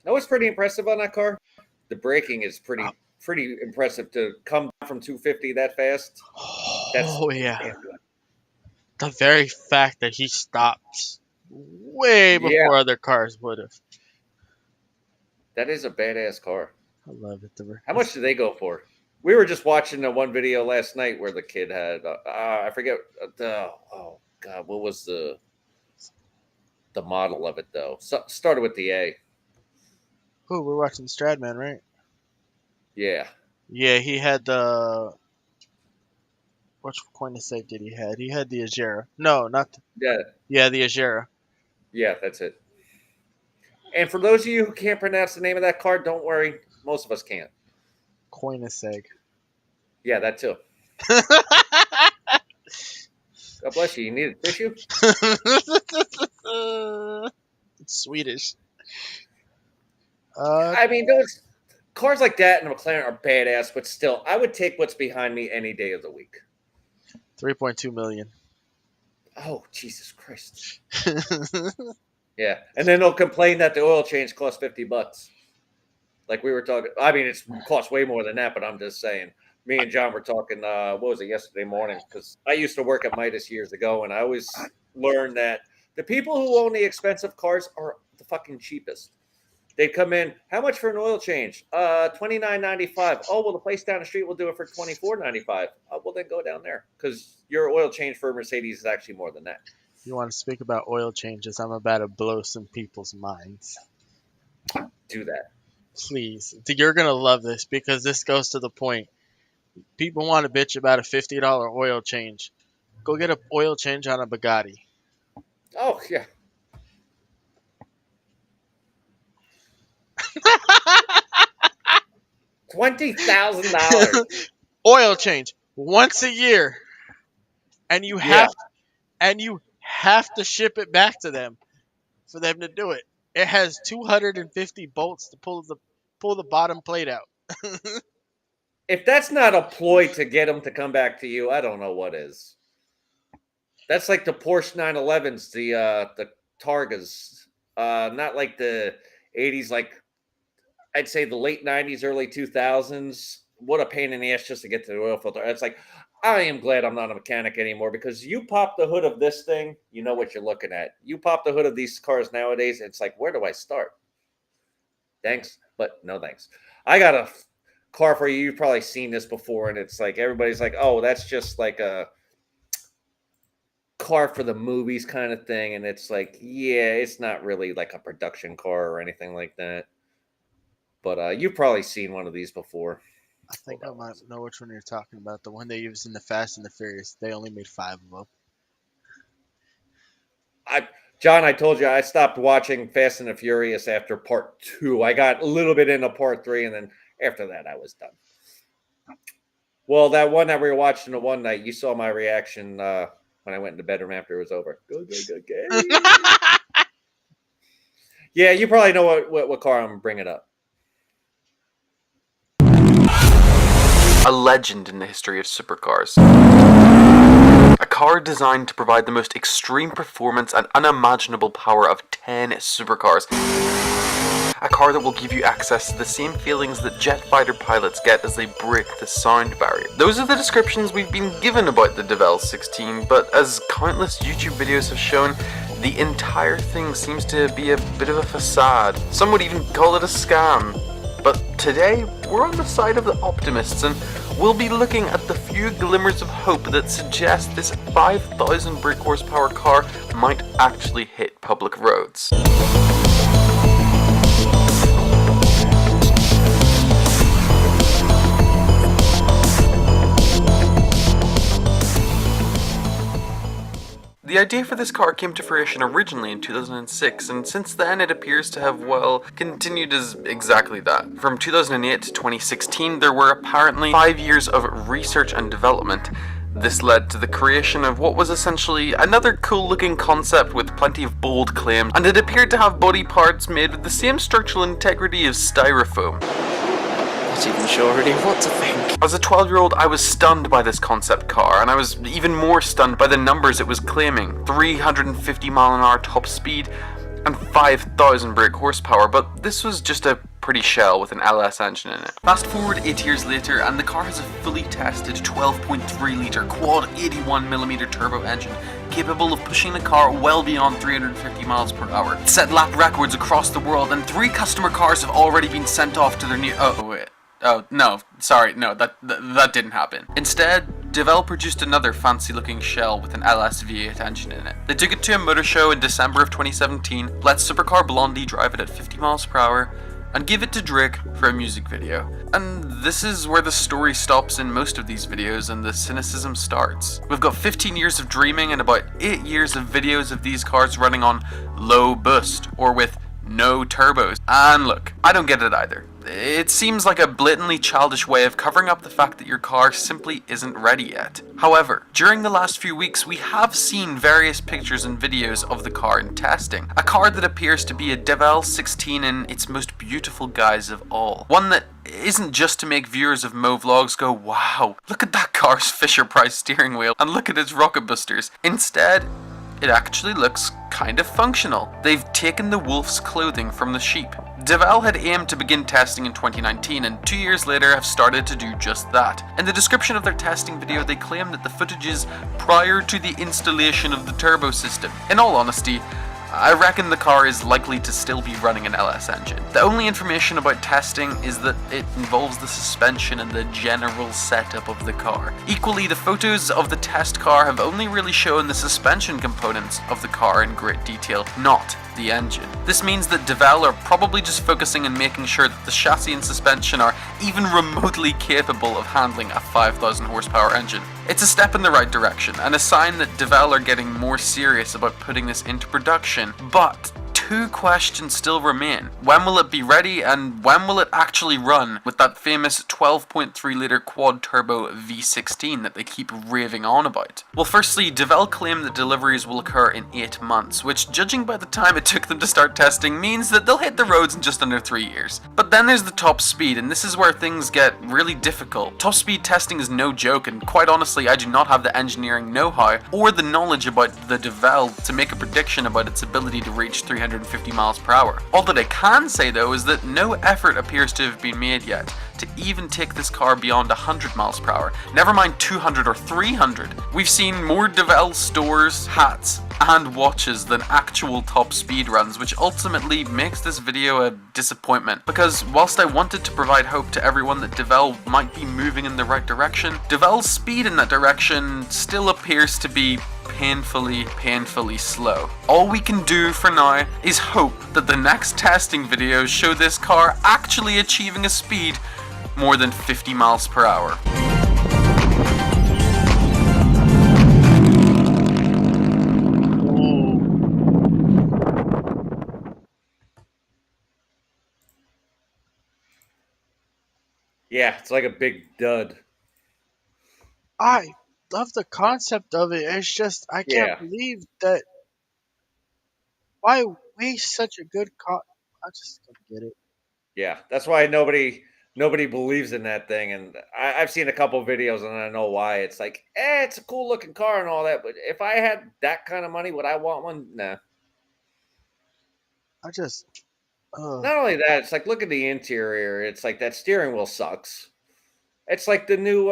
Know what's pretty impressive on that car? The braking is pretty impressive to come from 250 that fast. Oh yeah. The very fact that he stopped way before other cars would have. That is a badass car. I love it. How much do they go for? We were just watching the one video last night where the kid had I forget oh god, what was the model of it though? Started with the A. Oh, we're watching Stradman, right? Yeah. Yeah, he had the. Which Koenigsegg did he had? He had the Agera. No, not. Yeah, the Agera. Yeah, that's it. And for those of you who can't pronounce the name of that car, don't worry. Most of us can't. Koenigsegg. Yeah, that too. God bless you. You need a tissue? It's Swedish. I mean, those cars like that and a McLaren are badass, but still, I would take what's behind me any day of the week. 3.2 million. Oh, Jesus Christ. Yeah. And then they'll complain that the oil change costs $50. Like we were talking. I mean, it costs way more than that, but I'm just saying. Me and John were talking, what was it, yesterday morning? Because I used to work at Midas years ago, and I always learned that the people who own the expensive cars are the fucking cheapest. They come in, how much for an oil change? $29.95. Oh, well, the place down the street will do it for $24.95. Oh, well, then go down there because your oil change for a Mercedes is actually more than that. You want to speak about oil changes? I'm about to blow some people's minds. Do that. Please. You're going to love this because this goes to the point. People want to bitch about a $50 oil change. Go get an oil change on a Bugatti. Oh yeah. $20,000. Oil change once a year, and you have to ship it back to them for them to do it. It has 250 bolts to pull the bottom plate out. If that's not a ploy to get them to come back to you, I don't know what is. That's like the Porsche 911s, the Targas. Not like the 80s, like I'd say the late 90s, early 2000s. What a pain in the ass just to get to the oil filter. It's like, I am glad I'm not a mechanic anymore, because you pop the hood of this thing, you know what you're looking at. You pop the hood of these cars nowadays, it's like, where do I start? Thanks, but no thanks. I got a car for you. You've probably seen this before, and it's like everybody's like, oh, that's just like a car for the movies kind of thing. And it's like, yeah, it's not really like a production car or anything like that. But you've probably seen one of these before. I think I might know which one you're talking about. The one they used in the Fast and the Furious. They only made 5 of them. John, I told you I stopped watching Fast and the Furious after part 2. I got a little bit into part 3, and then after that, I was done. Well, that one that we were watching the one night, you saw my reaction when I went in the bedroom after it was over. Good. Yeah, you probably know what car I'm bringing up. A legend in the history of supercars. A car designed to provide the most extreme performance and unimaginable power of 10 supercars. A car that will give you access to the same feelings that jet fighter pilots get as they break the sound barrier. Those are the descriptions we've been given about the Devel 16, but as countless YouTube videos have shown, the entire thing seems to be a bit of a facade. Some would even call it a scam. But today, we're on the side of the optimists, and we'll be looking at the few glimmers of hope that suggest this 5,000 brake horsepower car might actually hit public roads. The idea for this car came to fruition originally in 2006, and since then it appears to have, well, continued as exactly that. From 2008 to 2016, there were apparently 5 years of research and development. This led to the creation of what was essentially another cool looking concept with plenty of bold claims, and it appeared to have body parts made with the same structural integrity of styrofoam. Not even sure already what to think. As a 12-year-old, I was stunned by this concept car, and I was even more stunned by the numbers it was claiming. 350 mph top speed and 5,000 brake horsepower, but this was just a pretty shell with an LS engine in it. Fast forward 8 years later, and the car has a fully tested 12.3 litre quad 81mm turbo engine, capable of pushing the car well beyond 350 miles per hour. It set lap records across the world, and 3 customer cars have already been sent off to their new... that didn't happen. Instead, Devel produced another fancy-looking shell with an LS V8 engine in it. They took it to a motor show in December of 2017, let Supercar Blondie drive it at 50 miles per hour, and give it to Drake for a music video. And this is where the story stops in most of these videos and the cynicism starts. We've got 15 years of dreaming and about 8 years of videos of these cars running on low boost, or with no turbos. And look, I don't get it either. It seems like a blatantly childish way of covering up the fact that your car simply isn't ready yet. However, during the last few weeks, we have seen various pictures and videos of the car in testing. A car that appears to be a Devel 16 in its most beautiful guise of all. One that isn't just to make viewers of Mo Vlogs go, wow, look at that car's Fisher-Price steering wheel, and look at its rocket boosters. Instead, it actually looks kind of functional. They've taken the wolf's clothing from the sheep. Devel had aimed to begin testing in 2019, and 2 years later have started to do just that. In the description of their testing video, they claim that the footage is prior to the installation of the turbo system. In all honesty, I reckon the car is likely to still be running an LS engine. The only information about testing is that it involves the suspension and the general setup of the car. Equally, the photos of the test car have only really shown the suspension components of the car in great detail, not the engine. This means that Devel are probably just focusing on making sure that the chassis and suspension are even remotely capable of handling a 5,000 horsepower engine. It's a step in the right direction, and a sign that Devel are getting more serious about putting this into production, but two questions still remain. When will it be ready, and when will it actually run with that famous 12.3 litre quad turbo V16 that they keep raving on about? Well, firstly, Devel claim that deliveries will occur in 8 months, which, judging by the time it took them to start testing, means that they'll hit the roads in just under 3 years. But then there's the top speed, and this is where things get really difficult. Top speed testing is no joke, and quite honestly, I do not have the engineering know-how or the knowledge about the Devel to make a prediction about its ability to reach 350 miles per hour. All that I can say though is that no effort appears to have been made yet to even take this car beyond 100 miles per hour, never mind 200 or 300. We've seen more Devel stores, hats, and watches than actual top speed runs, which ultimately makes this video a disappointment, because whilst I wanted to provide hope to everyone that Devel might be moving in the right direction, Devel's speed in that direction still appears to be painfully slow. All we can do for now is hope that the next testing videos show this car actually achieving a speed more than 50 miles per hour. Yeah, it's like a big dud. I love the concept of it. It's just I can't believe that. Why waste such a good car? I just don't get it. Yeah, that's why nobody believes in that thing. And I've seen a couple videos, and I know why. It's like, it's a cool looking car and all that, but if I had that kind of money, would I want one? Nah. I just. Not only that, it's like, look at the interior. It's like that steering wheel sucks. It's like the new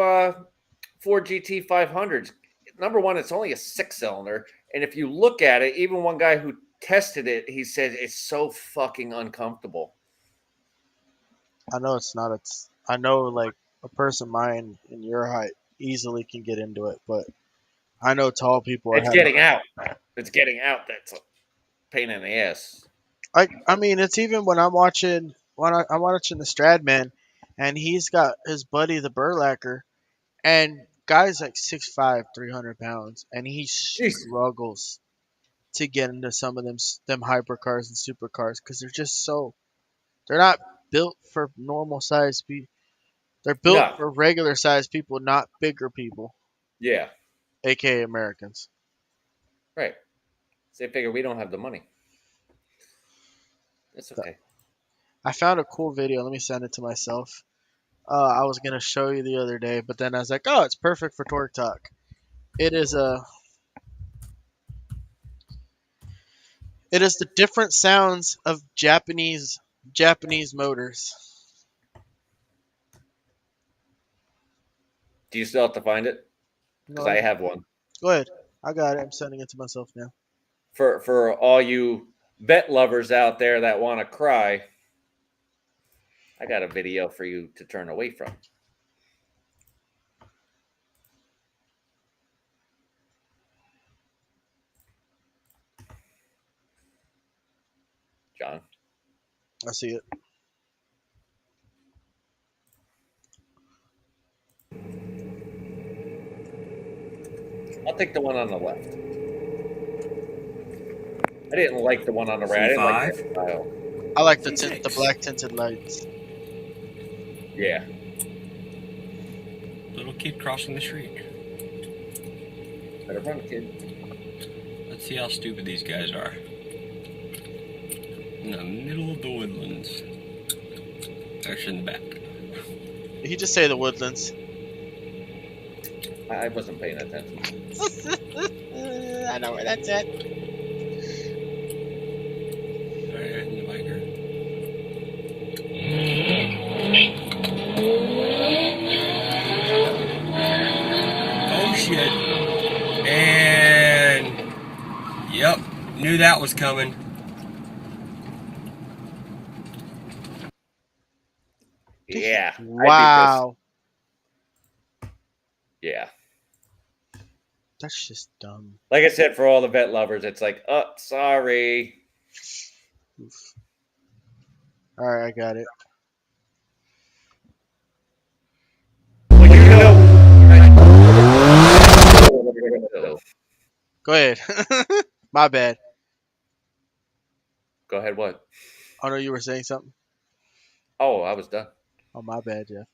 Ford GT 500s. Number one, it's only a 6-cylinder, and if you look at it, even one guy who tested it, he said it's so fucking uncomfortable. I know it's not. I know like a person mine in your height easily can get into it, but I know tall people are. It's getting out. It's getting out. That's a pain in the ass. I mean, it's even when I'm watching I'm watching the Stradman, and he's got his buddy the Burlacker, and guy's like 6'5", 300 pounds, and he struggles to get into some of them hypercars and supercars because they're not built for normal size people. They're built for regular size people, not bigger people. Yeah. AKA Americans. Right. So they figure we don't have the money. It's okay. I found a cool video. Let me send it to myself. I was going to show you the other day, but then I was like, oh, it's perfect for Torque Talk. It is the different sounds of Japanese motors. Do you still have to find it? Because I have one. Go ahead. I got it. I'm sending it to myself now. For all you vet lovers out there that want to cry, I got a video for you to turn away from. John. I see it. I'll take the one on the left. I didn't like the one on the right. I didn't like that style. I like the black tinted lights. Yeah. Little kid crossing the street. Better run, kid. Let's see how stupid these guys are. In the middle of the woodlands. Actually, in the back. Did he just say the woodlands? I wasn't paying attention. I know where that's at. Alright, in the biker. Oh shit. And yep, knew that was coming. Yeah. Wow. Yeah. That's just dumb. Like I said, for all the vet lovers, it's like, oh, sorry. Oof. All right, I got it. Go ahead. My bad. Go ahead. What? Oh no, you were saying something. Oh, I was done. Oh, my bad, Jeff.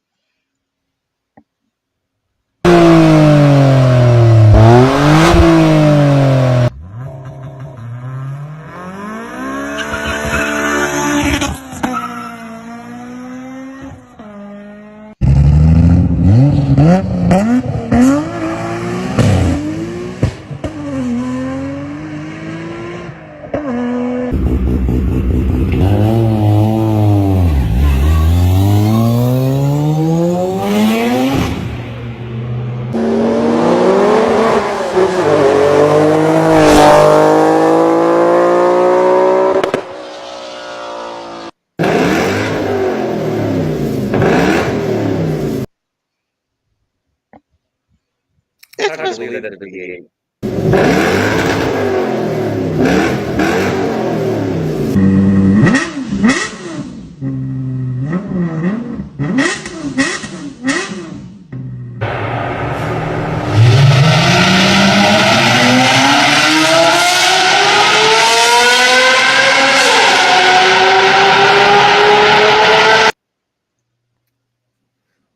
It's hard to believe that it'd be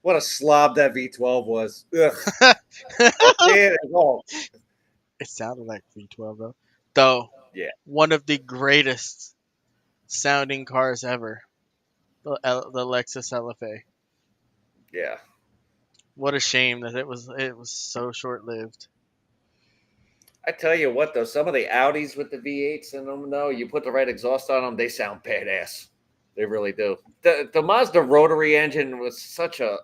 What a slob that V12 was. Ugh. It sounded like V12 though. Yeah. One of the greatest sounding cars ever. The Lexus LFA. Yeah. What a shame that it was so short lived. I tell you what, though, some of the Audis with the V8s in them, though, you put the right exhaust on them, they sound badass. They really do. The Mazda rotary engine was such a,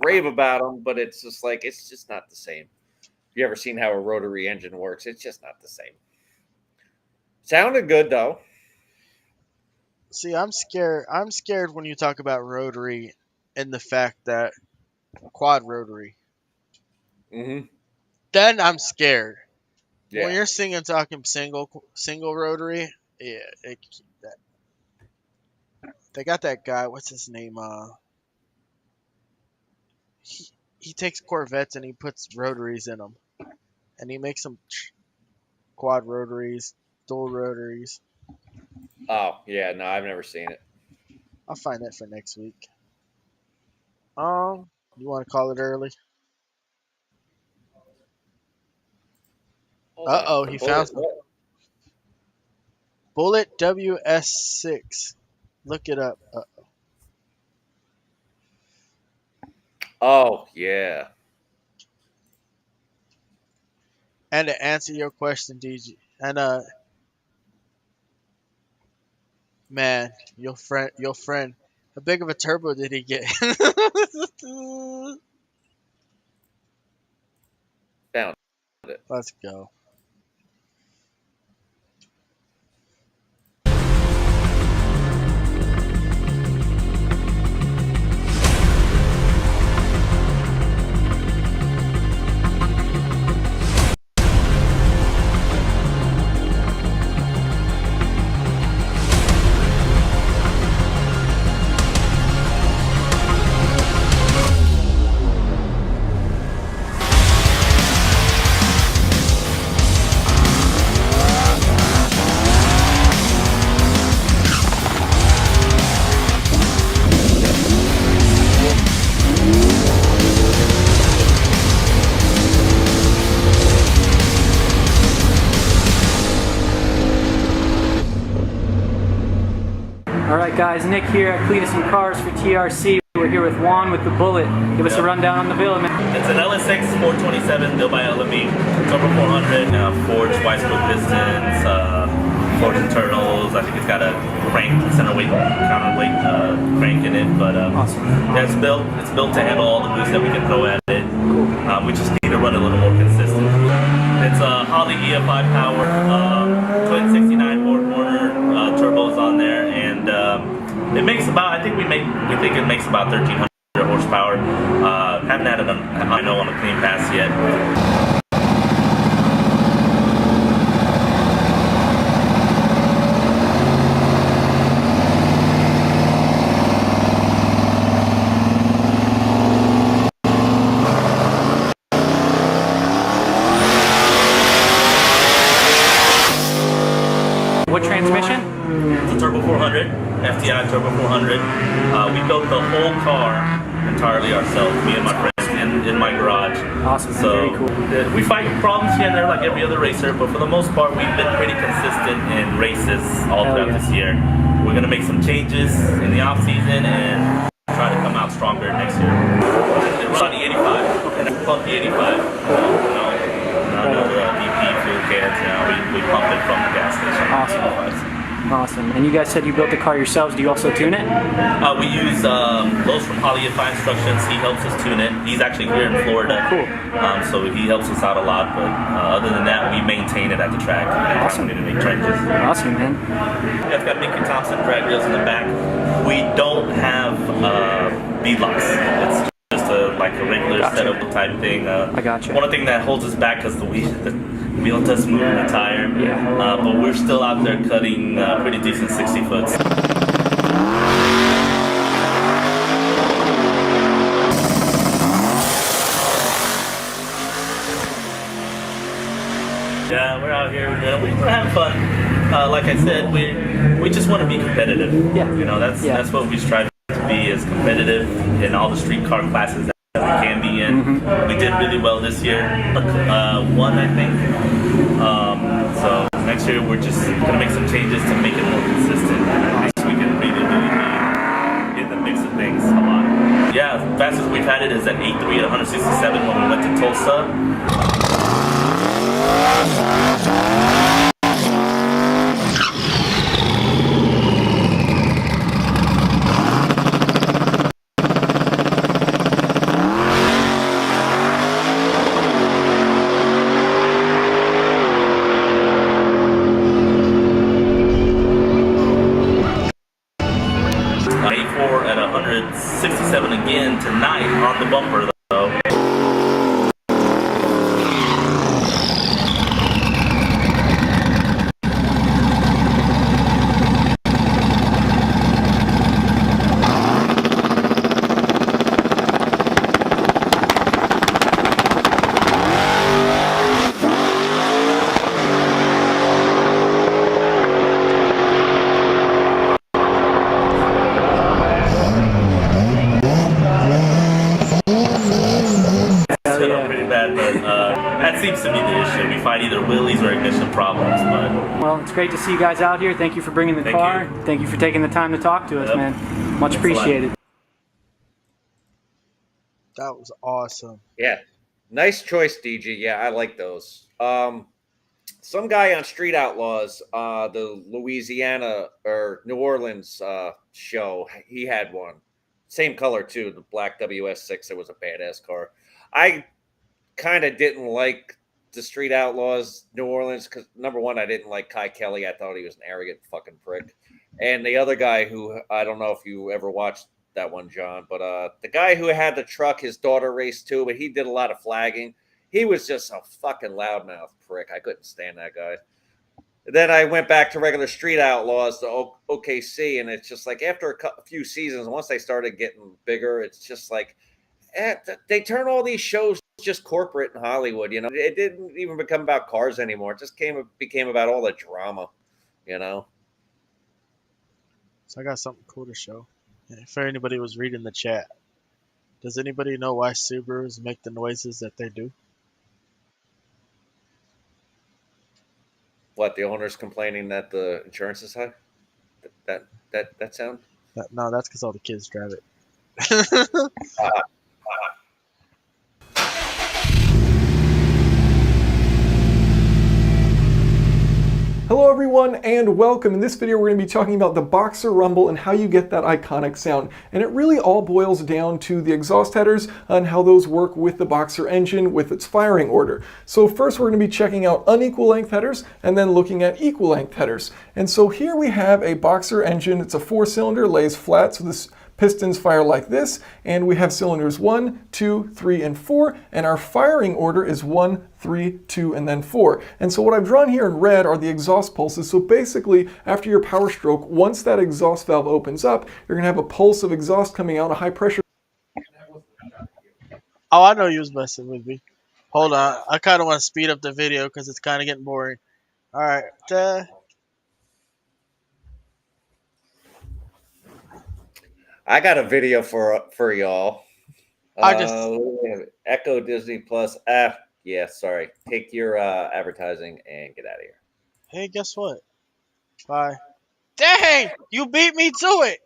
rave about them, but it's just like, it's just not the same. You ever seen how a rotary engine works? It's just not the same. Sounded good, though. See, I'm scared. I'm scared when you talk about rotary and the fact that quad rotary. Mm-hmm. Then I'm scared. Yeah. When you're singing talking single rotary, yeah, they got that guy. What's his name? He takes Corvettes and he puts rotaries in them, and he makes them quad rotaries, dual rotaries. Oh, yeah, no, I've never seen it. I'll find that for next week. You want to call it early? Uh-oh, he found some. Bullet WS6. Look it up. Oh, yeah. And to answer your question, DG, and man, your friend, how big of a turbo did he get? Found it. Let's go. Alright guys, Nick here at Cletus and Cars for TRC. We're here with Juan with the Bullet. Give us a rundown on the build, man. It's an LS6 427 built by LME. Turbo 400, forged wide-spoke pistons, forged internals. I think it's got a crank, center weight, counterweight crank in it. But awesome. Yeah, it's built to handle all the boost that we can throw at it. We just need to run a little more consistent. It's a Holley EF5 power, twin 69 four-corner turbos on there, and it makes about, we think it makes about 1,300 horsepower. Haven't had it on a clean pass yet. We built the whole car entirely ourselves, me and my friends, in my garage. Awesome. So Very cool. we fight problems here and there like every other racer, but for the most part, we've been pretty consistent in races all throughout this year. We're gonna make some changes in the off season and try to come out stronger next year. It runs on the 85, and we pump the 85. None of the VP fuel cans. We pump it from the gas station. Awesome. Awesome. And you guys said you built the car yourselves. Do you also tune it? We use Lowe's from Polyify Instructions. He helps us tune it. He's actually here in Florida. Cool. So he helps us out a lot. But other than that, we maintain it at the track. Awesome. And make changes. Awesome, man. Yeah, it's got Mickey Thompson drag wheels in the back. We don't have beadlocks. It's just a regular setup type thing. I gotcha. One thing that holds us back is the wheel does move in the tire. Yeah. But we're still out there cutting pretty decent 60 foots. Yeah, we're out here. We're having fun. Like I said, we just want to be competitive. Yeah. That's what we strive to be, is competitive in all the street car classes that we can be in. We did really well this year. One, I think. So next year we're just gonna make some changes to make it more consistent. So we can really be in the mix of things a lot. Yeah, the fastest we've had it is at 8.3 at 167 when we went to Tulsa. At 167 again tonight on the bumper, though. That seems to be the issue. We find either wheelies or ignition problems. But well, it's great to see you guys out here. Thank you for bringing the car. Thank you for taking the time to talk to us, man. Much appreciated. That was awesome. Yeah, nice choice, DG. Yeah, I like those. Some guy on Street Outlaws, the Louisiana or New Orleans show, he had one. Same color too, the black WS6. It was a badass car. I kind of didn't like the Street Outlaws New Orleans because, number one, I didn't like Kai Kelly. I thought he was an arrogant fucking prick. And the other guy who, I don't know if you ever watched that one, John, but the guy who had the truck, his daughter raced too, but he did a lot of flagging. He was just a fucking loudmouth prick. I couldn't stand that guy. Then I went back to regular Street Outlaws, the OKC, and it's just like after a few seasons, once they started getting bigger, it's just like they turn all these shows just corporate in Hollywood. You know, it didn't even become about cars anymore. It just became about all the drama. You know. So I got something cool to show. If anybody was reading the chat, does anybody know why Subarus make the noises that they do? What, the owner's complaining that the insurance is high? That sound? No, that's because all the kids drive it. Hello everyone and welcome. In this video we're going to be talking about the Boxer Rumble and how you get that iconic sound. And it really all boils down to the exhaust headers and how those work with the Boxer engine with its firing order. So first we're going to be checking out unequal length headers and then looking at equal length headers. And so here we have a Boxer engine. It's a 4-cylinder, lays flat, so this pistons fire like this, and we have cylinders 1, 2, 3, and 4, and our firing order is 1, 3, 2, and then 4. And so what I've drawn here in red are the exhaust pulses. So basically, after your power stroke, once that exhaust valve opens up, you're going to have a pulse of exhaust coming out, a high pressure. Oh, I know you was messing with me. Hold on. I kind of want to speed up the video because it's kind of getting boring. All right. I got a video for y'all. Echo Disney Plus. Yeah, sorry. Take your advertising and get out of here. Hey, guess what? Bye. Dang, you beat me to it.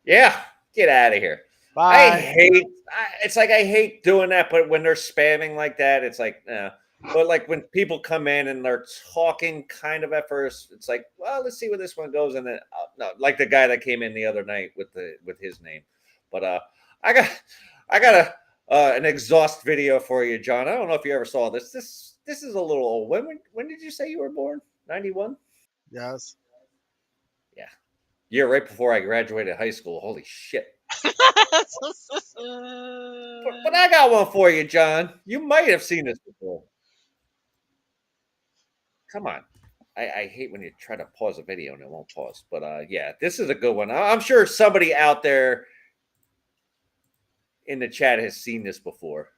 Yeah, get out of here. Bye. It's like I hate doing that, but when they're spamming like that, it's like, But like when people come in and they're talking kind of at first, it's like, well, let's see where this one goes, and then no, like the guy that came in the other night with his name. But I got an exhaust video for you, John. I don't know if you ever saw this. This is a little old. When did you say you were born? 91? Yes. Yeah. Year right before I graduated high school. Holy shit. But I got one for you, John. You might have seen this before. Come on. I hate when you try to pause a video and it won't pause. But yeah, this is a good one. I'm sure somebody out there in the chat has seen this before.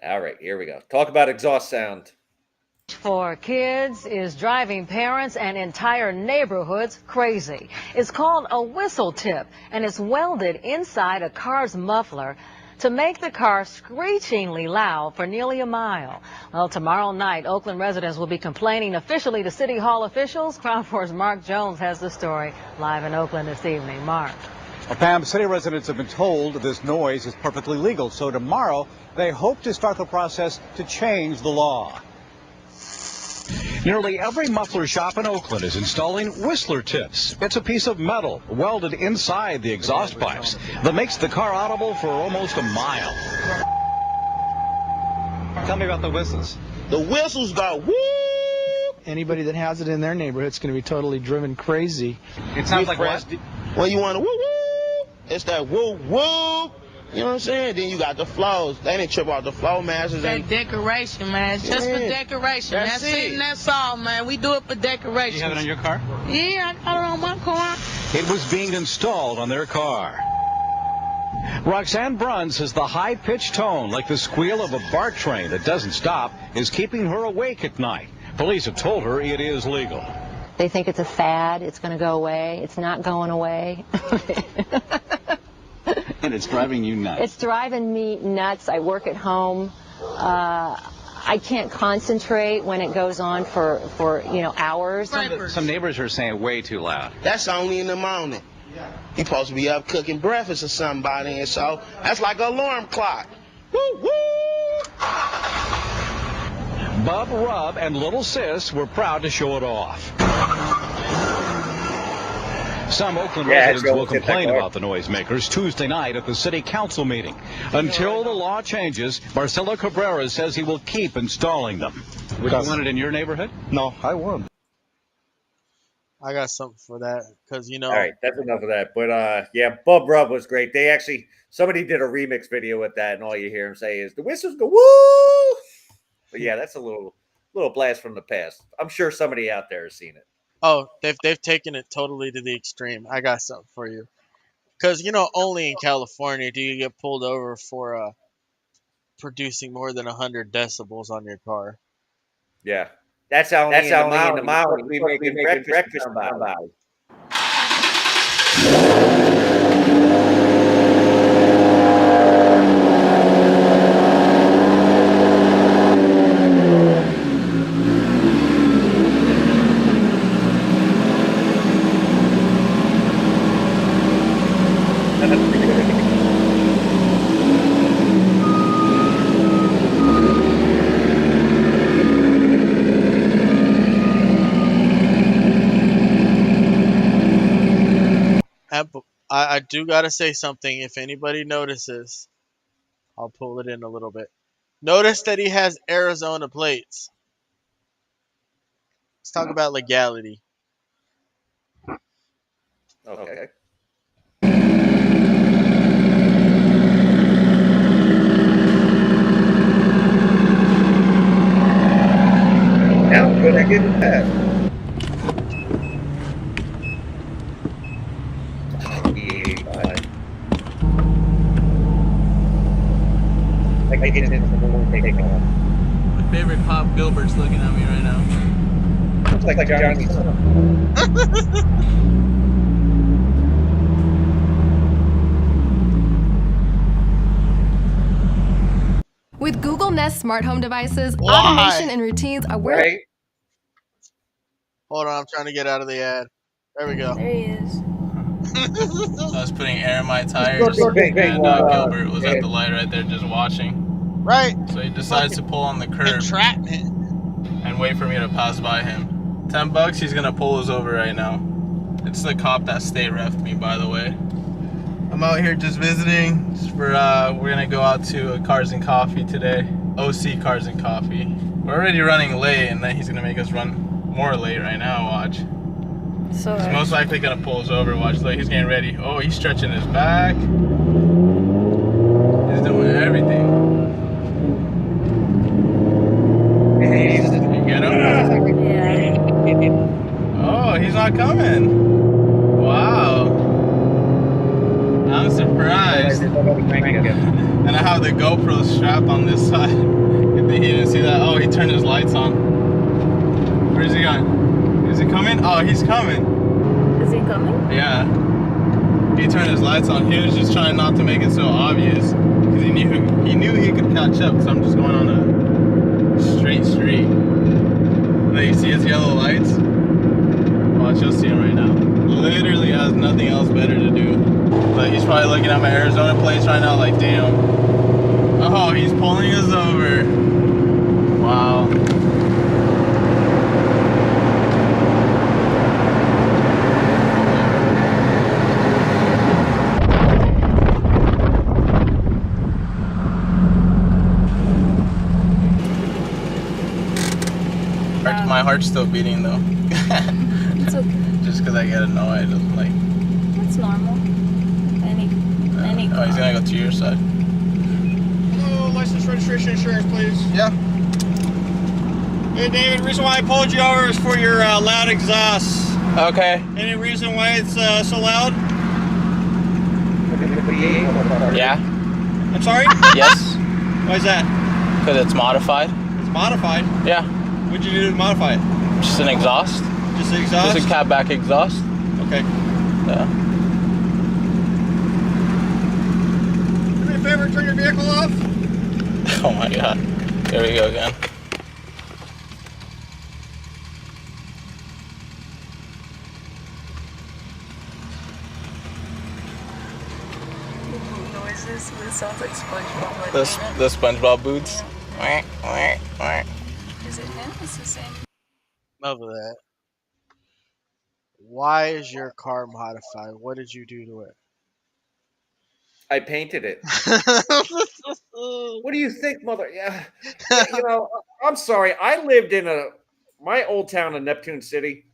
All right, here we go. Talk about exhaust sound. For kids is driving parents and entire neighborhoods crazy. It's called a whistle tip, and it's welded inside a car's muffler to make the car screechingly loud for nearly a mile. Well, tomorrow night, Oakland residents will be complaining officially to City Hall officials. Crown 4's Mark Jones has the story live in Oakland this evening. Mark. Well, Pam, city residents have been told this noise is perfectly legal, so tomorrow they hope to start the process to change the law. Nearly every muffler shop in Oakland is installing Whistler tips. It's a piece of metal welded inside the exhaust pipes that makes the car audible for almost a mile. Tell me about the whistles. The whistles go whoop. Anybody that has it in their neighborhood is going to be totally driven crazy. It sounds like what? When you want to whoop whoop, it's that whoop whoop. You know what I'm saying? Then you got the flows. They didn't trip off the flow masters. That decoration, man. Just for decoration. That's it. And that's all, man. We do it for decoration. You have it on your car? Yeah, I got it on my car. It was being installed on their car. Roxanne Brunn says the high-pitched tone, like the squeal of a BART train that doesn't stop, is keeping her awake at night. Police have told her it is legal. They think it's a fad. It's going to go away. It's not going away. And it's driving you nuts. It's driving me nuts. I work at home. I can't concentrate when it goes on for hours. Some neighbors are saying way too loud. That's only in the morning. You're supposed to be up cooking breakfast or somebody, and so that's like an alarm clock. Woo woo! Bub, Rub, and Little Sis were proud to show it off. Some Oakland residents will complain about the noisemakers Tuesday night at the city council meeting. Until the law changes, Marcelo Cabrera says he will keep installing them. Would you want it in your neighborhood? No, I won't. I got something for that because All right, that's enough of that. But yeah, Bub Rub was great. Somebody did a remix video with that, and all you hear him say is the whistles go woo. But yeah, that's a little blast from the past. I'm sure somebody out there has seen it. Oh, they've taken it totally to the extreme. I got something for you. Because, only in California do you get pulled over for producing more than 100 decibels on your car. Yeah. That's how in the mile we making breakfast about. I do gotta say something. If anybody notices, I'll pull it in a little bit. Notice that he has Arizona plates. Let's talk about legality. Okay. Now I'm gonna get that. My favorite Pop Gilbert's looking at me right now. like Johnny. With Google Nest smart home devices, Why? automation and routines are where. Right? Hold on, I'm trying to get out of the ad. There we go. There he is. I was putting air in my tires, and Gilbert was at the light right there just watching. Right. So he decides to pull on the curb Entrapment. and wait for me to pass by him. $10, he's gonna pull us over right now. It's the cop that state refed me, by the way. I'm out here just visiting. We're gonna go out to Cars and Coffee today. OC Cars and Coffee. We're already running late, and then he's gonna make us run more late right now. Watch. So He's most likely gonna pull us over. Watch, look, he's getting ready. Oh, he's stretching his back. He's doing everything. You get him? Yeah. Oh, he's not coming. Wow. I'm surprised. And I have the GoPro strapped on this side. If he didn't see that. Oh, he turned his lights on. Where's he going? Is he coming? Oh, he's coming. Is he coming? Yeah. He turned his lights on. He was just trying not to make it so obvious. Because he knew he could catch up, because I'm just going on a straight street. And then you see his yellow lights? Watch, you'll see him right now. Literally has nothing else better to do. But he's probably looking at my Arizona plates right now like, damn. Oh, he's pulling us over. Wow. My heart's still beating though. It's okay. Just because I get annoyed. Like, That's normal. Any oh, he's gonna go to your side. Hello, license, registration, insurance, please. Yeah. Hey, David, the reason why I pulled you over is for your loud exhaust. Okay. Any reason why it's so loud? Yeah. I'm sorry? Yes. Why is that? Because it's modified. It's modified. Yeah. What'd you do to modify it? Just an exhaust. Just the exhaust? Just a cab back exhaust. Okay. Yeah. Do me a favor, turn your vehicle off. Oh my god. Here we go again. noises. It sounds like SpongeBob. The SpongeBob boots. Yeah. Is it him? It's the same. Love that. Why is your car modified? What did you do to it? I painted it. What do you think, mother? Yeah, you know, I'm sorry. I lived in my old town in Neptune City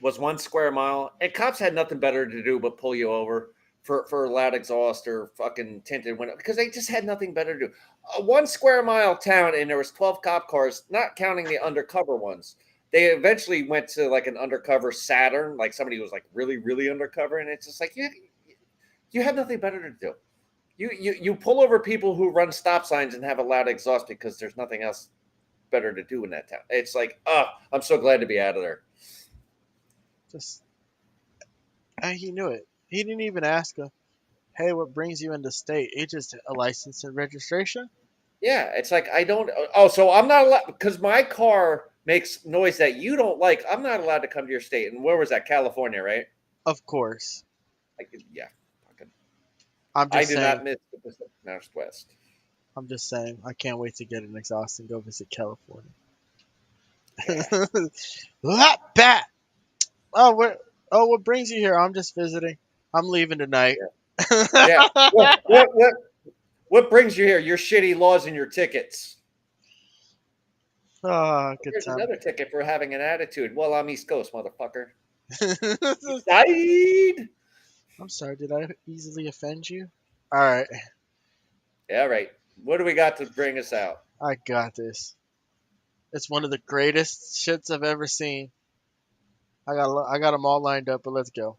was 1 square mile, and cops had nothing better to do but pull you over for loud exhaust or fucking tinted window because they just had nothing better to do. A 1 square mile town, and there was 12 cop cars, not counting the undercover ones. They eventually went to like an undercover Saturn, like somebody who was like really, really undercover, and it's just like you have nothing better to do. You pull over people who run stop signs and have a loud exhaust because there's nothing else better to do in that town. It's like, I'm so glad to be out of there. Just, he knew it. He didn't even ask him, hey, what brings you into state? It's just a license and registration. Yeah, it's like I don't. Oh, so I'm not allowed because my car makes noise that you don't like. I'm not allowed to come to your state. And where was that? California, right? Of course. Yeah. I'm just I do saying, not miss the Pacific Northwest. I'm just saying, I can't wait to get an exhaust and go visit California. Bat. What brings you here? I'm just visiting. I'm leaving tonight. Yeah. What brings you here? Your shitty laws and your tickets. Oh, good Here's time. another ticket for having an attitude. Well, I'm East Coast, motherfucker. Died. I'm sorry. Did I easily offend you? All right. Yeah, right. What do we got to bring us out? I got this. It's one of the greatest shits I've ever seen. I got them all lined up, but let's go.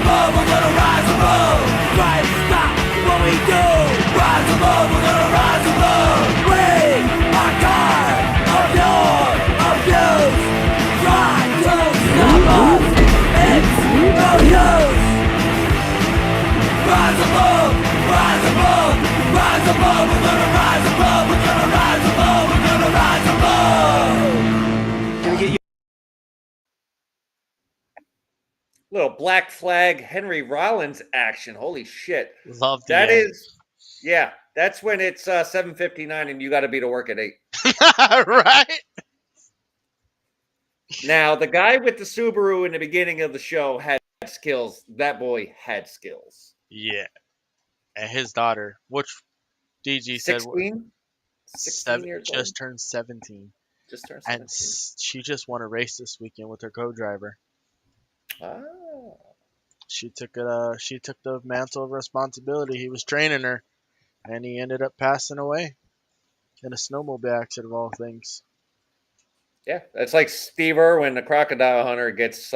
above, we're gonna rise above. Try to stop what we do. Rise above, we're gonna rise above. We are tired of your abuse. Try to stop us, it's no use. Rise above, rise above, rise above, we're gonna rise above, we're gonna rise above, we're gonna rise above. Can we get you? Little Black Flag Henry Rollins action. Holy shit. Love the That end. is, yeah, that's when it's 7:59 and you got to be to work at 8. Right? Now, the guy with the Subaru in the beginning of the show had skills. That boy had skills. Yeah. And his daughter, which DG said 16? 16 years old? just turned 17. Just turned And 17. she just won a race this weekend with her co-driver. Oh. She took the mantle of responsibility. He was training her, and he ended up passing away in a snowmobile accident of all things. Yeah, it's like Steve Irwin, the crocodile hunter, gets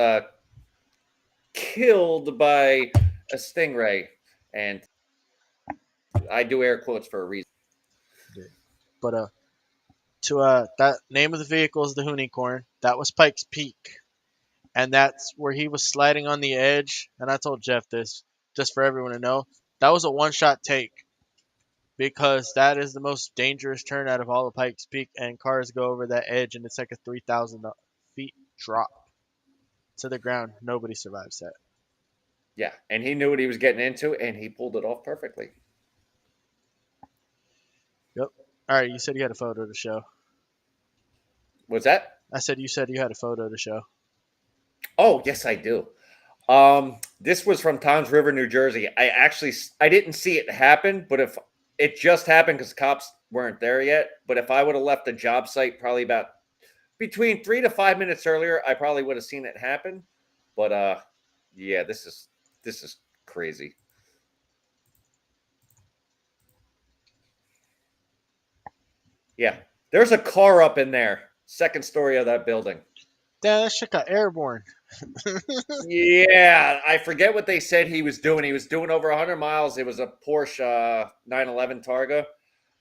killed by a stingray. And I do air quotes for a reason. But that name of the vehicle is the Unicorn. That was Pike's Peak. And that's where he was sliding on the edge. And I told Jeff this, just for everyone to know. That was a one-shot take. Because that is the most dangerous turn out of all of Pike's Peak. And cars go over that edge, and it's like a 3,000 feet drop to the ground. Nobody survives that. Yeah, and he knew what he was getting into, and he pulled it off perfectly. Yep. All right, you said you had a photo to show. What's that? I said you had a photo to show. Oh, yes, I do. This was from Toms River, New Jersey. I didn't see it happen, but if it just happened because cops weren't there yet. But if I would have left the job site probably about between 3 to 5 minutes earlier, I probably would have seen it happen. But yeah, this is crazy. Yeah, there's a car up in there, second story of that building. That shit got airborne. Yeah, I forget what they said he was doing. He was doing over 100 miles. It was a Porsche 911 Targa,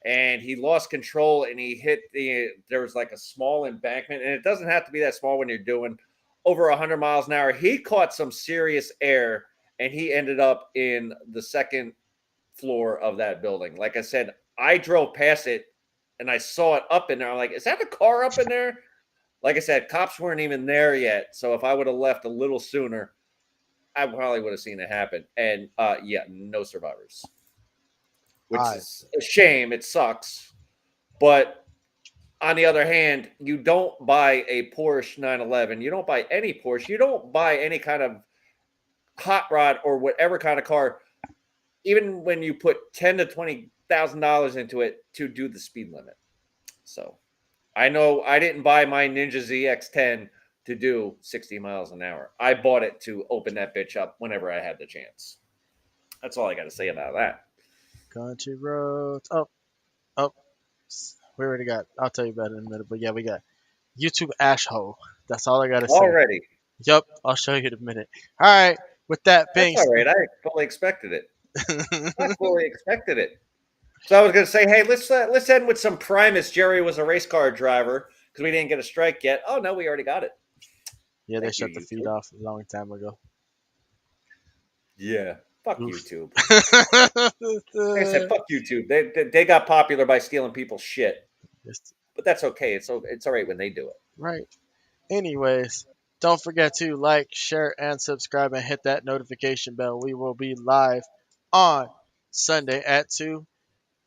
and he lost control and he hit there was like a small embankment, and it doesn't have to be that small when you're doing over 100 miles an hour. He caught some serious air, and he ended up in the second floor of that building. Like I said, I drove past it, and I saw it up in there. I'm like, is that a car up in there? Like I said, cops weren't even there yet. So if I would have left a little sooner, I probably would have seen it happen. And yeah, no survivors, which is a shame. It sucks. But on the other hand, you don't buy a Porsche 911. You don't buy any Porsche. You don't buy any kind of hot rod or whatever kind of car, even when you put $10,000 to $20,000 into it to do the speed limit. So I know I didn't buy my Ninja ZX10 to do 60 miles an hour. I bought it to open that bitch up whenever I had the chance. That's all I got to say about that. Country roads. Oh. We already got. I'll tell you about it in a minute. But yeah, we got YouTube ash hole. That's all I got to say. Already. Yep. I'll show you in a minute. All right. With that being said. All right. I fully expected it. I fully expected it. So I was going to say, hey, let's end with some Primus. Jerry was a race car driver because we didn't get a strike yet. Oh, no, we already got it. Yeah, they shut the feed off a long time ago. Yeah. Fuck YouTube. Like I said, fuck YouTube. They got popular by stealing people's shit. But that's okay. It's all right when they do it. Right. Anyways, don't forget to like, share, and subscribe and hit that notification bell. We will be live on Sunday at 2.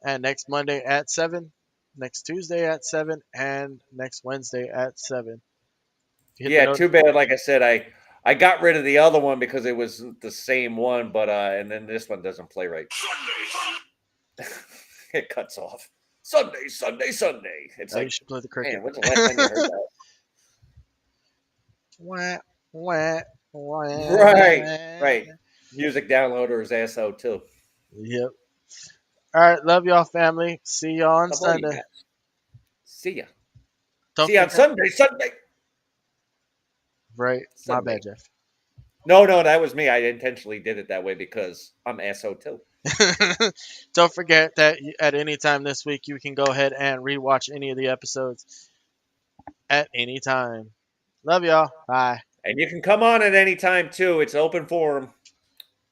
And next Monday at 7, next Tuesday at 7, and next Wednesday at 7. Yeah, too bad. Like I said, I got rid of the other one because it was the same one, but and then this one doesn't play right. It cuts off. Sunday. It's like, you should play the cricket. Man, when's the last time you heard that? Right. Music downloader is ASO too. Yep. All right, love y'all, family. See y'all on Sunday. See ya. See you on Sunday. Right. Sunday. My bad, Jeff. No, that was me. I intentionally did it that way because I'm SO too. Don't forget that at any time this week, you can go ahead and rewatch any of the episodes at any time. Love y'all. Bye. And you can come on at any time too. It's open forum.